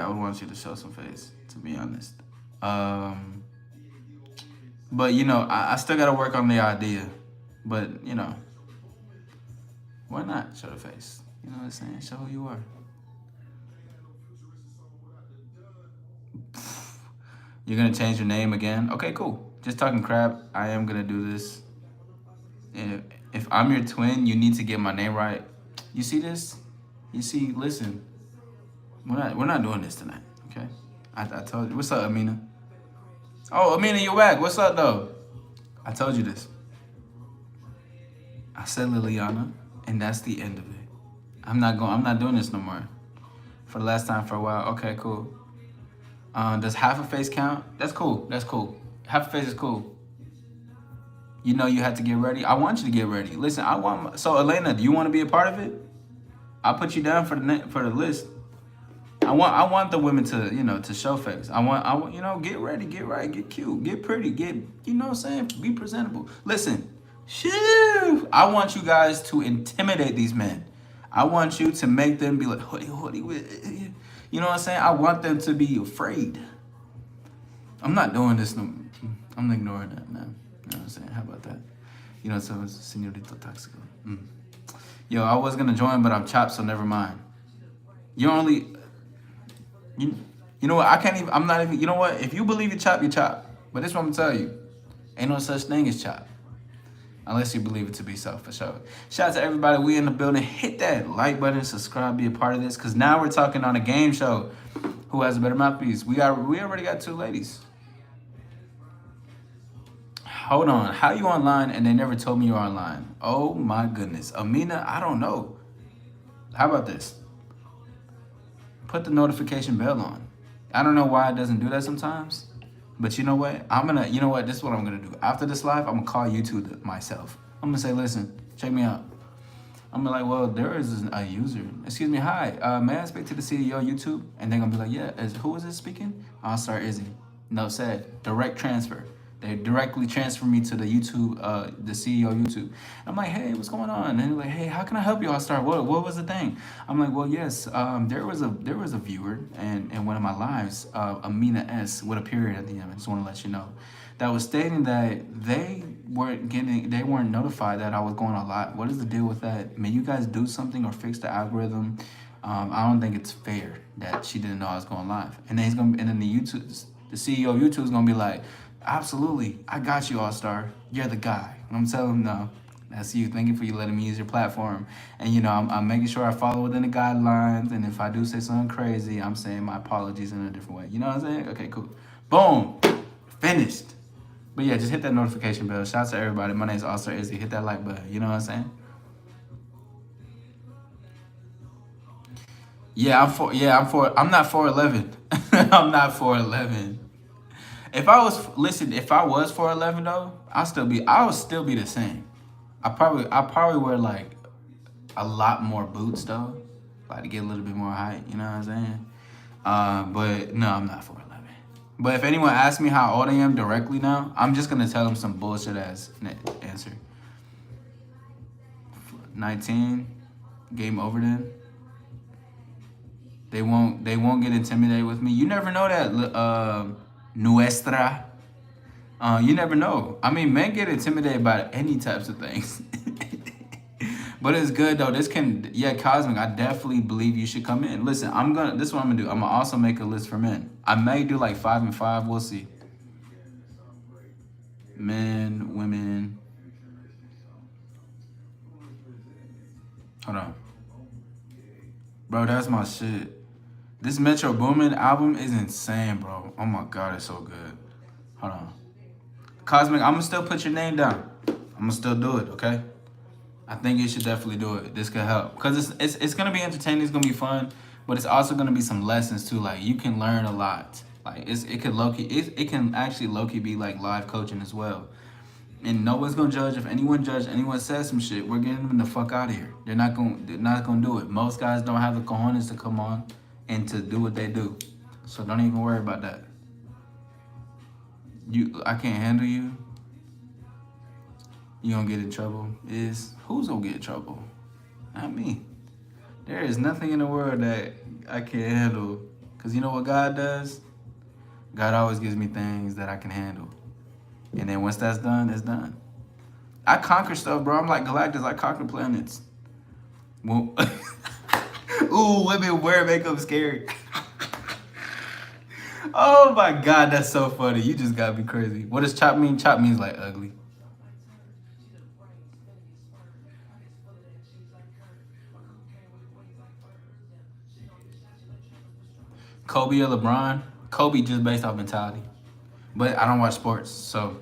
Speaker 1: I would want you to show some face, to be honest. But I still gotta work on the idea. But why not show the face? You know what I'm saying? Show who you are. You're gonna change your name again? Okay, cool. Just talking crap. I am gonna do this. If I'm your twin, you need to get my name right. You see this? Listen. We're not doing this tonight, okay? I told you. What's up, Amina? Oh, Amina, you're back. What's up, though? I told you this. I said Liliana, and that's the end of it. I'm not doing this no more. For the last time for a while. Okay, cool. Does half a face count? That's cool. Half a face is cool. You had to get ready. I want you to get ready. Listen, so Elena, do you want to be a part of it? I'll put you down for the list. I want the women to to show face. I want get ready, get right, get cute, get pretty, get what I'm saying, be presentable. Listen, shoo! I want you guys to intimidate these men. I want you to make them be like hoodie, you know what I'm saying? I want them to be afraid. I'm not doing this. I'm ignoring that, man. You know what I'm saying? How about that? So it's Senorito Toxico. Yo, I was gonna join, but I'm chopped, so never mind. You know what? I can't even. I'm not even. You know what? If you believe you chop, you chop. But this is what I'm gonna tell you. Ain't no such thing as chop, unless you believe it to be so, for sure. Shout out to everybody. We in the building. Hit that like button, subscribe, be a part of this, cause now we're talking on a game show. Who has a better mouthpiece? We already got 2 ladies. Hold on. How you online and they never told me you're online? Oh my goodness. Amina, I don't know. How about this? Put the notification bell on. I don't know why it doesn't do that sometimes, But you know what? You know what? This is what I'm gonna do. After this live, I'm gonna call YouTube myself. I'm gonna say, listen, check me out. I'm gonna be like, well, there is a user. Excuse me, hi. May I speak to the CEO of YouTube? And they're gonna be like, yeah. Who is this speaking? I'll start Izzy. No said. Direct transfer. They directly transfer me to the YouTube, the CEO of YouTube. I'm like, hey, what's going on? And they're like, hey, how can I help you? I'll start. What was the thing? I'm like, well, yes. There was a viewer in one of my lives, Amina S with a period at the end. I just want to let you know that was stating that they weren't notified that I was going on live. What is the deal with that? May you guys do something or fix the algorithm? I don't think it's fair that she didn't know I was going live. And then the CEO of YouTube is gonna be like, absolutely, I got you, All Star. You're the guy. And I'm telling him, no, that's you. Thank you for letting me use your platform. And I'm making sure I follow within the guidelines. And if I do say something crazy, I'm saying my apologies in a different way. You know what I'm saying? Okay, cool. Boom, finished. But yeah, just hit that notification bell. Shout out to everybody. My name's All Star Izzy. Hit that like button. You know what I'm saying? I'm not 4'11". I'm not 4'11". If I was 4'11" though, I would still be the same. I probably wear like a lot more boots though, like to get a little bit more height. You know what I'm saying? But no, I'm not 4'11". But if anyone asks me how old I am directly now, I'm just gonna tell them some bullshit ass answer. 19. Game over then. They won't get intimidated with me. You never know that, nuestra. You never know. I mean, men get intimidated by any types of things. But it's good though. Cosmic, I definitely believe you should come in. Listen, this is what I'm gonna do. I'm gonna also make a list for men. I may do like 5 and 5, we'll see. Men, women. Hold on. Bro, that's my shit. This Metro Boomin album is insane, bro. Oh my god, it's so good. Hold on. Cosmic, I'm gonna still put your name down. I'm gonna still do it, okay? I think you should definitely do it. This could help. Because it's gonna be entertaining, it's gonna be fun, but it's also gonna be some lessons too. Like you can learn a lot. Like it can actually low-key be like live coaching as well. And no one's gonna judge. If anyone says some shit, we're getting them the fuck out of here. They're not gonna do it. Most guys don't have the cojones to come on and to do what they do. So don't even worry about that. I can't handle you. You gonna get in trouble. Who's gonna get in trouble? Not me. There is nothing in the world that I can't handle. Cause you know what God does? God always gives me things that I can handle. And then once that's done, it's done. I conquer stuff, bro. I'm like Galactus. I conquer planets. Well, ooh, women wear makeup scared. Oh my God, that's so funny. You just got me crazy. What does chop mean? Chop means like ugly. Kobe or LeBron? Kobe just based off mentality. But I don't watch sports, so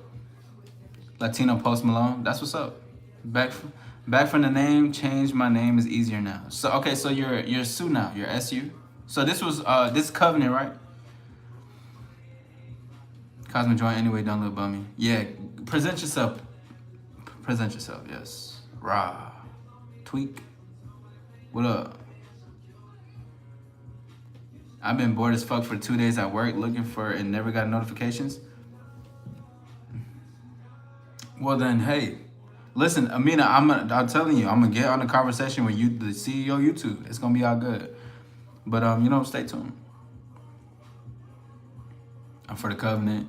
Speaker 1: Latino Post Malone, that's what's up. Back from the name, change my name is easier now. So okay, so you're Sue now, you're SU. So this is Covenant, right? Cosmic join anyway, don't look bummy. Yeah, present yourself. Present yourself, yes. Rah. Tweak. What up? I've been bored as fuck for 2 days at work looking for and never got notifications. Well then, hey, listen, Amina, I'm telling you, I'm gonna get on the conversation with you, the CEO of YouTube. It's gonna be all good. But stay tuned. I'm for the Covenant.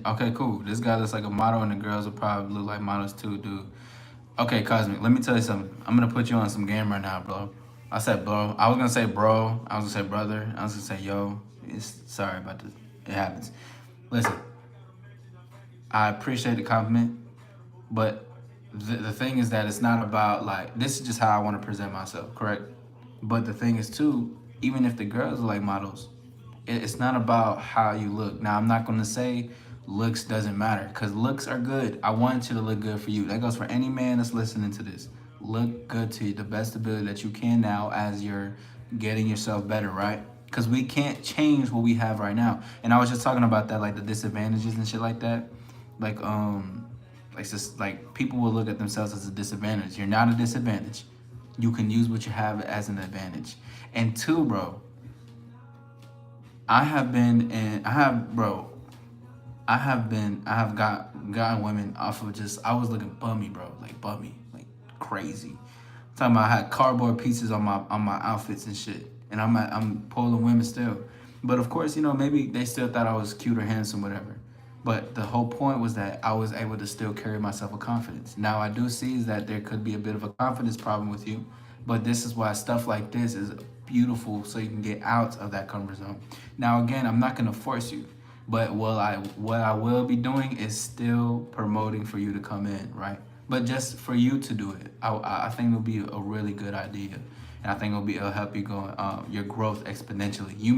Speaker 1: Okay, cool. This guy looks like a model, and the girls will probably look like models too, dude. Okay, Cosmic, let me tell you something. I'm gonna put you on some game right now, bro. I said bro. I was gonna say bro. I was gonna say brother. I was gonna say yo. Sorry about this. It happens. Listen, I appreciate the compliment, but the thing is that it's not about like, this is just how I want to present myself, correct? But the thing is too, even if the girls are like models, it's not about how you look. Now, I'm not going to say looks doesn't matter, because looks are good. I want you to look good for you. That goes for any man that's listening to this. Look good to you, the best ability that you can now as you're getting yourself better, right? because we can't change what we have right now. And I was just talking about that, like the disadvantages and shit like that. Like just like people will look at themselves as a disadvantage. You're not a disadvantage. You can use what you have as an advantage. And two, bro, I have been in I have bro I have gotten women off of just, I was looking bummy, bro, like bummy, like crazy. I'm talking about I had cardboard pieces on my outfits and shit, and I'm pulling women still. But of course, you know, maybe they still thought I was cute or handsome, whatever. But the whole point was that I was able to still carry myself with confidence. Now I do see is that there could be a bit of a confidence problem with you, but this is why stuff like this is beautiful, so you can get out of that comfort zone. Now again, I'm not gonna force you. But what I will be doing is still promoting for you to come in, right? But just for you to do it, I think it'll be a really good idea, and I think it'll help you go your growth exponentially. You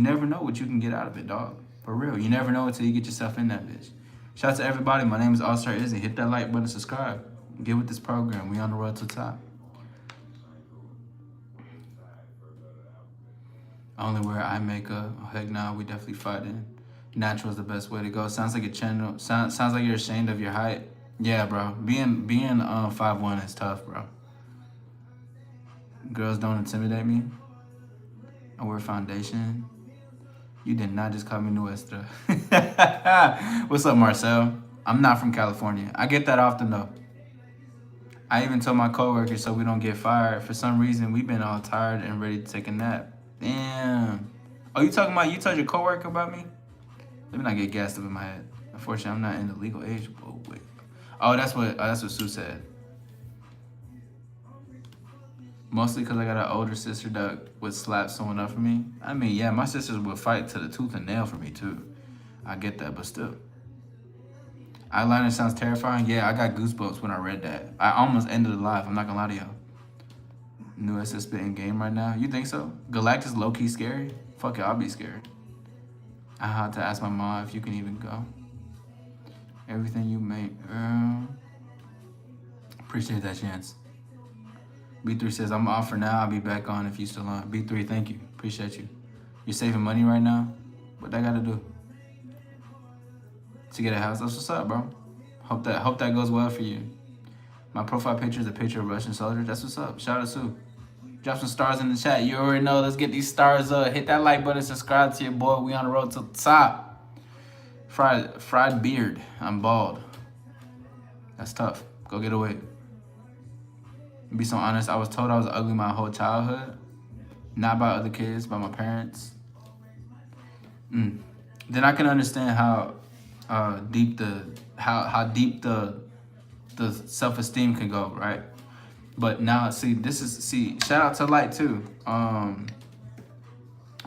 Speaker 1: never know what you can get out of it, dog. For real, you never know until you get yourself in that bitch. Shout out to everybody. My name is All Star Izzy. Hit that like button, subscribe, get with this program. We on the road to the top. Only wear eye makeup. Oh, heck no, we definitely fighting. Natural is the best way to go. Sounds like a channel. Sounds like you're ashamed of your height. Yeah, bro. Being 5'1" is tough, bro. Girls don't intimidate me. I wear foundation. You did not just call me Nuestra. What's up, Marcel? I'm not from California. I get that often though. I even told my coworkers so we don't get fired. For some reason, we've been all tired and ready to take a nap. Damn. Oh, you told your coworker about me? Let me not get gassed up in my head. Unfortunately, I'm not in the legal age. Oh, wait. Oh, that's what Sue said. Mostly because I got an older sister that would slap someone up for me. I mean, yeah, my sisters would fight to the tooth and nail for me, too. I get that, but still. Eyeliner sounds terrifying. Yeah, I got goosebumps when I read that. I almost ended the live. I'm not gonna lie to y'all. New SS in game right now. You think so? Galactus low-key scary? Fuck it, I'll be scared. I had to ask my mom if you can even go. Everything you make, appreciate that chance. B3 says, I'm off for now. I'll be back on if you still on. B3, thank you. Appreciate you. You're saving money right now? What I gotta do? To get a house? That's what's up, bro. Hope that goes well for you. My profile picture is a picture of Russian soldiers. That's what's up. Shout out to Sue. Drop some stars in the chat. You already know. Let's get these stars up. Hit that like button. Subscribe to your boy. We on the road to the top. Fried beard. I'm bald. That's tough. Go get away. Be so honest. I was told I was ugly my whole childhood. Not by other kids, by my parents. Then I can understand how deep the self-esteem can go, right? But now, shout out to Light too.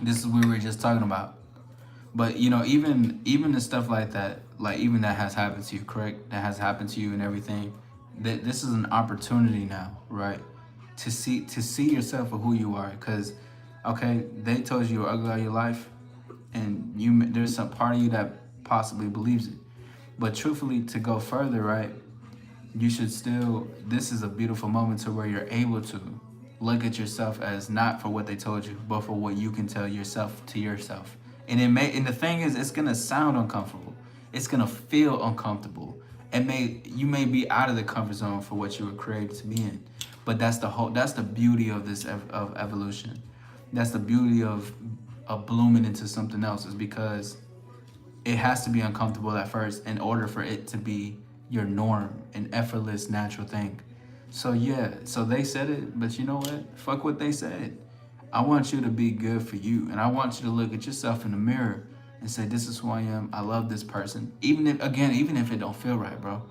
Speaker 1: This is what we were just talking about. But you know, even the stuff like that, like even that has happened to you, correct? That has happened to you and everything. This is an opportunity now, right? To see yourself for who you are. Because, okay, they told you were ugly all your life, and there's some part of you that possibly believes it. But truthfully, to go further, right? You should still, this is a beautiful moment to where you're able to look at yourself as not for what they told you, but for what you can tell yourself to yourself. And the thing is, it's gonna sound uncomfortable. It's gonna feel uncomfortable. You may be out of the comfort zone for what you were created to be in. But that's the beauty of this of evolution. That's the beauty of blooming into something else, is because it has to be uncomfortable at first in order for it to be your norm, an effortless, natural thing. So yeah, so they said it, but you know what? Fuck what they said. I want you to be good for you, and I want you to look at yourself in the mirror and say, this is who I am. I love this person. Even if it don't feel right, bro.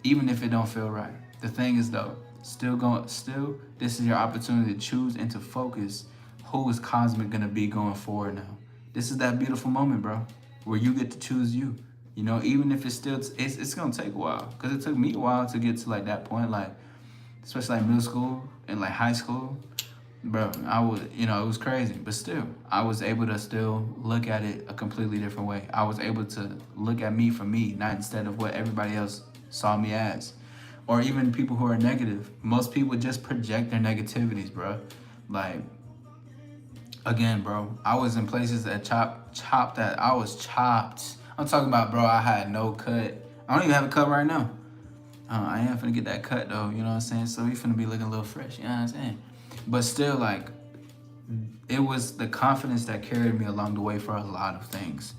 Speaker 1: Even if it don't feel right. The thing is though, this is your opportunity to choose and to focus who is Cosmic gonna be going forward now. This is that beautiful moment, bro, where you get to choose you. You know, even if it's gonna take a while, because it took me a while to get to like that point, like especially like middle school and like high school, bro. It was crazy, but still, I was able to still look at it a completely different way. I was able to look at me for me, not instead of what everybody else saw me as, or even people who are negative. Most people just project their negativities, bro. Like, Again, bro, I was in places that chopped that I was chopped. I'm talking about, bro, I had no cut. I don't even have a cut right now. I am finna get that cut though, you know what I'm saying? So we finna be looking a little fresh, you know what I'm saying? But still, like, it was the confidence that carried me along the way for a lot of things.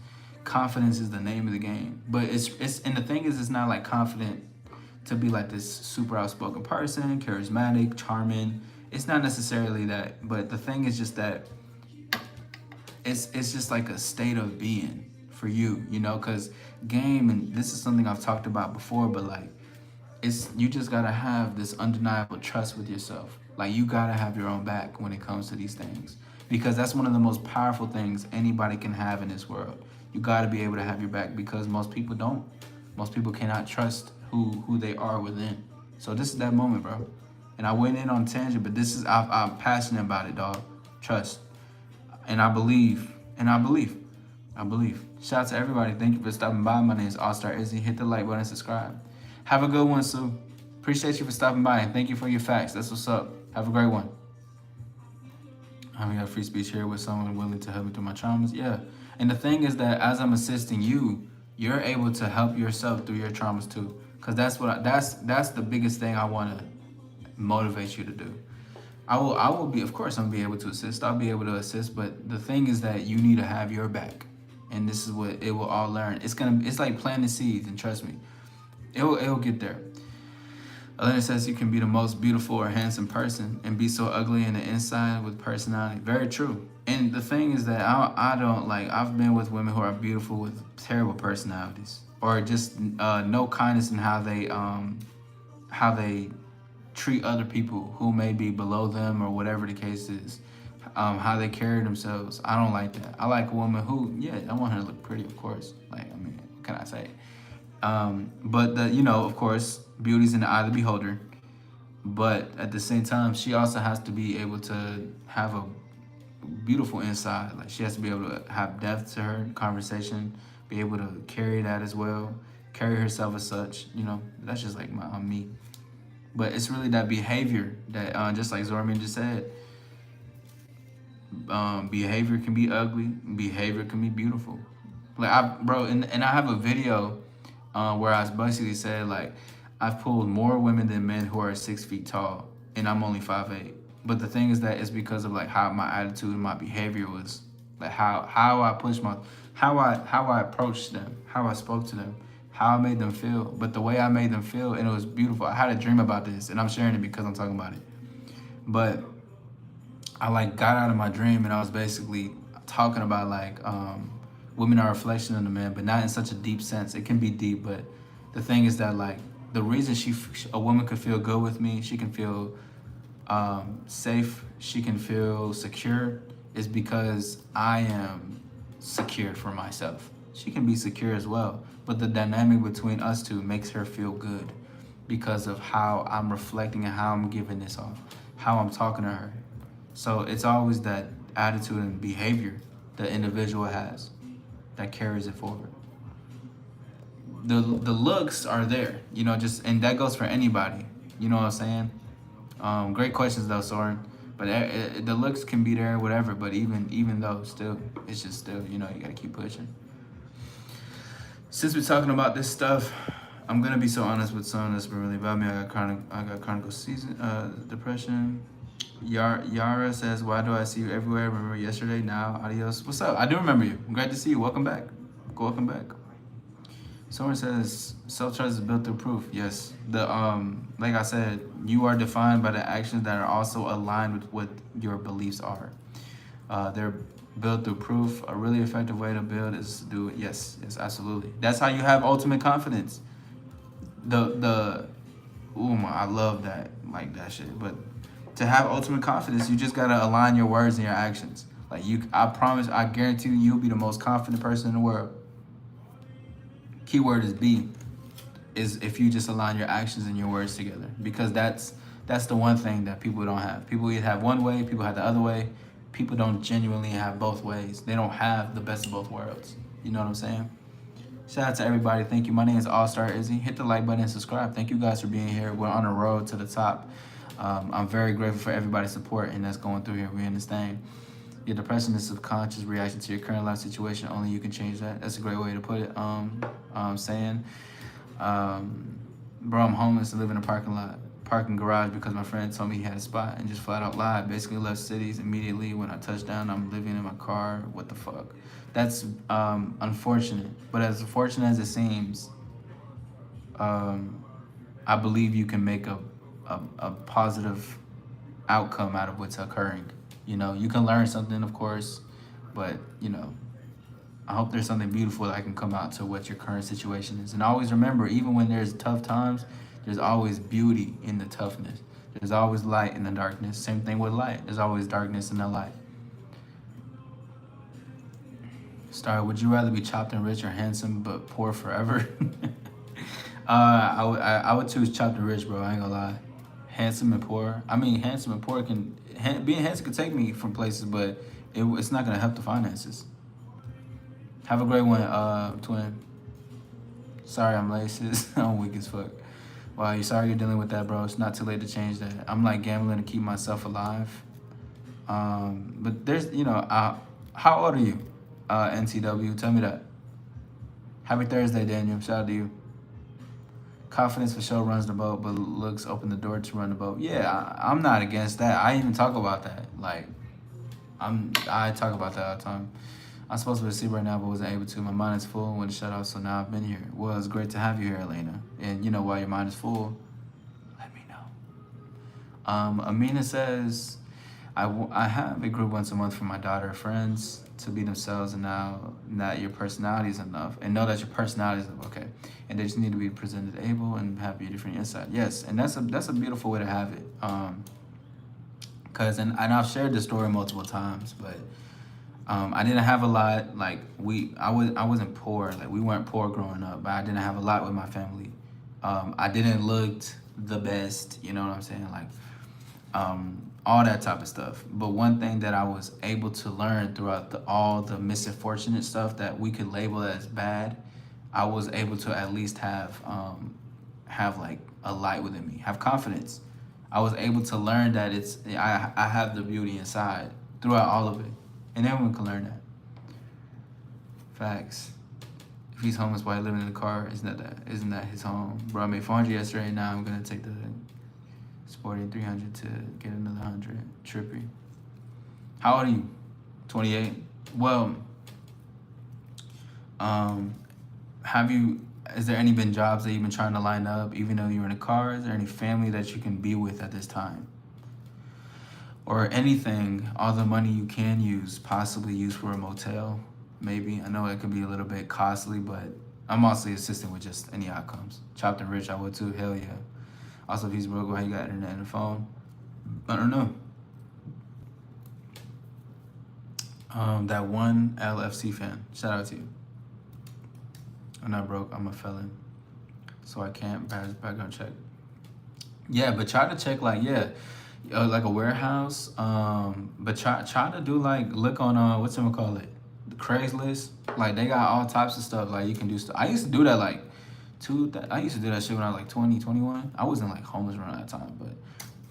Speaker 1: Confidence is the name of the game. But it's and the thing is, it's not like confident to be like this super outspoken person, charismatic, charming. It's not necessarily that, but the thing is just that it's just like a state of being for you, you know, because game, and this is something I've talked about before, but like it's you just gotta have this undeniable trust with yourself. Like you gotta have your own back when it comes to these things. Because that's one of the most powerful things anybody can have in this world. You gotta be able to have your back because most people don't. Most people cannot trust who they are within. So this is that moment, bro. And I went in on tangent, but this is I'm passionate about it, dog. Trust. And I believe. And I believe. I believe. Shout out to everybody. Thank you for stopping by. My name is All Star Izzy. Hit the like button and subscribe. Have a good one, Sue. Appreciate you for stopping by and thank you for your facts. That's what's up. Have a great one. We got free speech here with someone willing to help me through my traumas. Yeah. And the thing is that as I'm assisting you, you're able to help yourself through your traumas too. Cause that's the biggest thing I want to motivate you to do. I will be, of course, I'm gonna be able to assist. I'll be able to assist, but the thing is that you need to have your back, and this is what it will all learn. It's like planting seeds, and trust me, it will get there. Elena says you can be the most beautiful or handsome person and be so ugly in the inside with personality. Very true. And the thing is that I don't like. I've been with women who are beautiful with terrible personalities, or just no kindness in how they treat other people who may be below them or whatever the case is, how they carry themselves. I don't like that. I like a woman who, yeah, I want her to look pretty, of course. Like, I mean, what can I say? But of course, beauty's in the eye of the beholder. But at the same time, she also has to be able to have a beautiful inside. Like she has to be able to have depth to her conversation, be able to carry that as well, carry herself as such. That's just like me. But it's really that behavior that, just like Zorman just said, behavior can be ugly, behavior can be beautiful. Like and I have a video where I basically said like I've pulled more women than men who are 6 feet tall, and I'm only 5'8". But the thing is that it's because of like how my attitude and my behavior was, like how I pushed how I approached them, how I spoke to them, how I made them feel. But the way I made them feel, and it was beautiful. I had a dream about this, and I'm sharing it because I'm talking about it. But I like got out of my dream, and I was basically talking about like women are a reflection of the man, but not in such a deep sense. It can be deep, but the thing is that like the reason a woman could feel good with me, she can feel safe, she can feel secure, is because I am secure for myself. She can be secure as well, but the dynamic between us two makes her feel good because of how I'm reflecting and how I'm giving this off, how I'm talking to her. So it's always that attitude and behavior the individual has that carries it forward. The looks are there, and that goes for anybody. You know what I'm saying? Great questions though, Soren. But the looks can be there, whatever. But even though, still, it's just still, you gotta keep pushing. Since we're talking about this stuff, I'm gonna be so honest with someone that's been really about me. I got chronic season depression. Yara says, "Why do I see you everywhere? Remember yesterday? Now, adios." What's up? I do remember you. I'm glad to see you. Welcome back. Welcome back. Someone says, "Self-trust is built through proof." Yes. Like I said, you are defined by the actions that are also aligned with what your beliefs are. They're built through proof. A really effective way to build is to do it. Yes, absolutely. That's how you have ultimate confidence. I love that, like that shit. But to have ultimate confidence, you just gotta align your words and your actions. Like I promise, I guarantee you'll be the most confident person in the world. Keyword is be, is if you just align your actions and your words together. Because that's the one thing that people don't have. People either have one way, people have the other way. People don't genuinely have both ways. They don't have the best of both worlds. You know what I'm saying? Shout out to everybody. Thank you. My name is All Star Izzy. Hit the like button and subscribe. Thank you guys for being here. We're on the road to the top. I'm very grateful for everybody's support and that's going through here. We're in this thing. Your depression is subconscious reaction to your current life situation. Only you can change that. That's a great way to put it. Saying, bro, I'm homeless and live in a parking garage because my friend told me he had a spot and just flat out lied. Basically left cities immediately when I touched down. I'm living in my car. What the fuck? That's unfortunate. But as unfortunate as it seems, I believe you can make a positive outcome out of what's occurring. You know, you can learn something, of course, but, you know, I hope there's something beautiful that can come out to what your current situation is. And always remember, even when there's tough times, there's always beauty in the toughness. There's always light in the darkness. Same thing with light. There's always darkness in the light. Star, would you rather be chopped and rich or handsome but poor forever? I would choose chopped and rich, bro. I ain't gonna lie. Handsome and poor. I mean, handsome and poor being handsome can take me from places, but it's not gonna help the finances. Have a great one, twin. Sorry I'm late, sis. I'm weak as fuck. Wow, you sorry you're dealing with that, bro. It's not too late to change that. I'm like gambling to keep myself alive. But there's, you know, how old are you, NTW? Tell me that. Happy Thursday, Daniel. Shout out to you. Confidence for sure runs the boat, but looks open the door to run the boat. Yeah, I'm not against that. I even talk about that. Like, I talk about that all the time. I'm supposed to be asleep right now, but wasn't able to. My mind is full when it shut off, so now I've been here. Well, it's great to have you here, Elena. And, you know, while your mind is full, let me know. Amina says, I have a group once a month for my daughter friends to be themselves, and now that your personality is enough, and know that your personality is okay, and they just need to be presented able and have your different insight. Yes, and that's a beautiful way to have it. Cause and I've shared this story multiple times, but I didn't have a lot. Like I wasn't poor. Like we weren't poor growing up, but I didn't have a lot with my family. I didn't look the best. You know what I'm saying? Like all that type of stuff. But one thing that I was able to learn throughout all the misfortunate stuff that we could label as bad, I was able to at least have like a light within me, have confidence. I was able to learn that I have the beauty inside throughout all of it. And everyone can learn that. Facts. If he's homeless while living in the car, isn't that his home? Bro, I made 400 yesterday. Now I'm gonna take the sporting 300 to get another 100. Trippy. How old are you? 28. Well, is there any been jobs that you've been trying to line up, even though you're in a car? Is there any family that you can be with at this time? Or anything, all the money you can use, possibly use for a motel, maybe. I know it could be a little bit costly, but I'm also assisting with just any outcomes. Chopped and rich, I would too, hell yeah. Also, if he's broke, why you got internet and a phone? I don't know. That one LFC fan, shout out to you. I'm not broke, I'm a felon. So I can't pass background check. Yeah, but try to check like a warehouse. But try to do like look on whatchamacallit, the Craigslist. Like they got all types of stuff. Like you can do stuff. I used to do that like I used to do that shit when I was like 20, 21. I wasn't like homeless around that time, but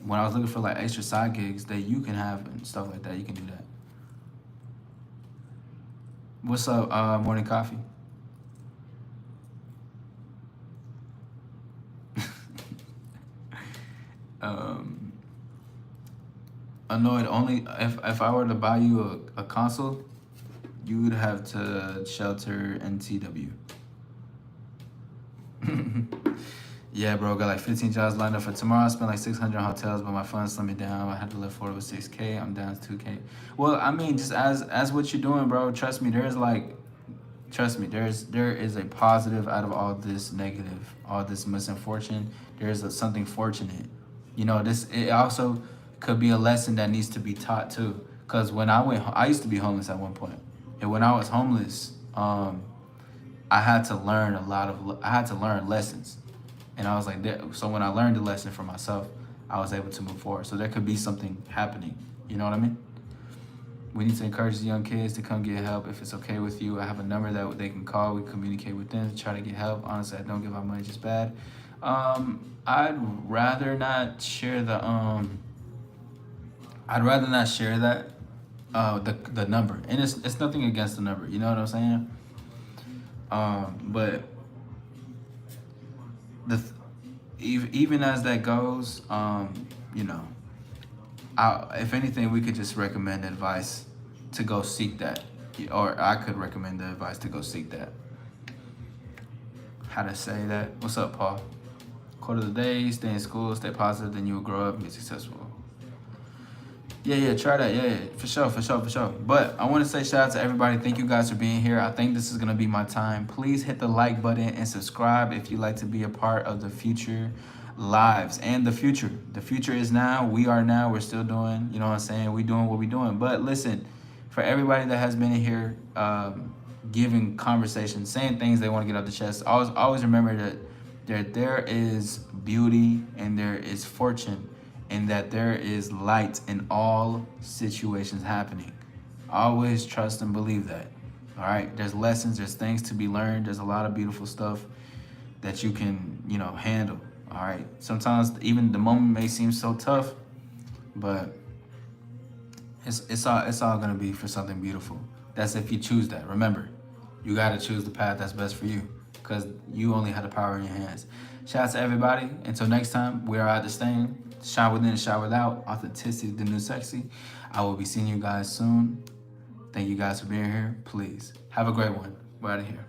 Speaker 1: when I was looking for like extra side gigs that you can have and stuff like that, you can do that. What's up, morning coffee? Annoyed. Only if I were to buy you a console, you would have to shelter NTW. Yeah, bro, got like 15 jobs lined up for tomorrow. I spent like 600 on hotels, but my funds slimmed me down. I had to live for it with 6K. I'm down to 2K. Well, I mean, just as what you're doing, bro. Trust me, there is a positive out of all this negative, all this misfortune. There is something fortunate. You know, it also could be a lesson that needs to be taught too. Cause when I used to be homeless at one point, and when I was homeless, I had to learn lessons, and I was like, so when I learned the lesson for myself, I was able to move forward. So there could be something happening. You know what I mean? We need to encourage the young kids to come get help if it's okay with you. I have a number that they can call. We communicate with them, try to get help. Honestly, I don't give out money, just bad. I'd rather not share that. the number, and it's nothing against the number. You know what I'm saying? But the even as that goes, you know, if anything, we could just recommend advice to go seek that, or I could recommend the advice to go seek that. How to say that? What's up, Paul? Quote of the day: stay in school, stay positive, then you will grow up and be successful. Yeah, try that. Yeah, for sure. But I want to say shout out to everybody. Thank you guys for being here. I think this is going to be my time. Please hit the like button and subscribe if you'd like to be a part of the future lives and the future. The future is now. We are now. We're still doing, you know what I'm saying? We doing what we doing. But listen, for everybody that has been in here giving conversations, saying things they want to get off the chest, always remember that there is beauty and there is fortune, and that there is light in all situations happening. Always trust and believe that. All right, there's lessons, there's things to be learned, there's a lot of beautiful stuff that you can, you know, handle. All right, sometimes even the moment may seem so tough, but it's all gonna be for something beautiful. That's if you choose that. Remember, you gotta choose the path that's best for you, because you only have the power in your hands. Shout out to everybody. Until next time, we are out the stain. Shine within and shine without. Authenticity, the new sexy. I will be seeing you guys soon. Thank you guys for being here. Please have a great one. We're out of here.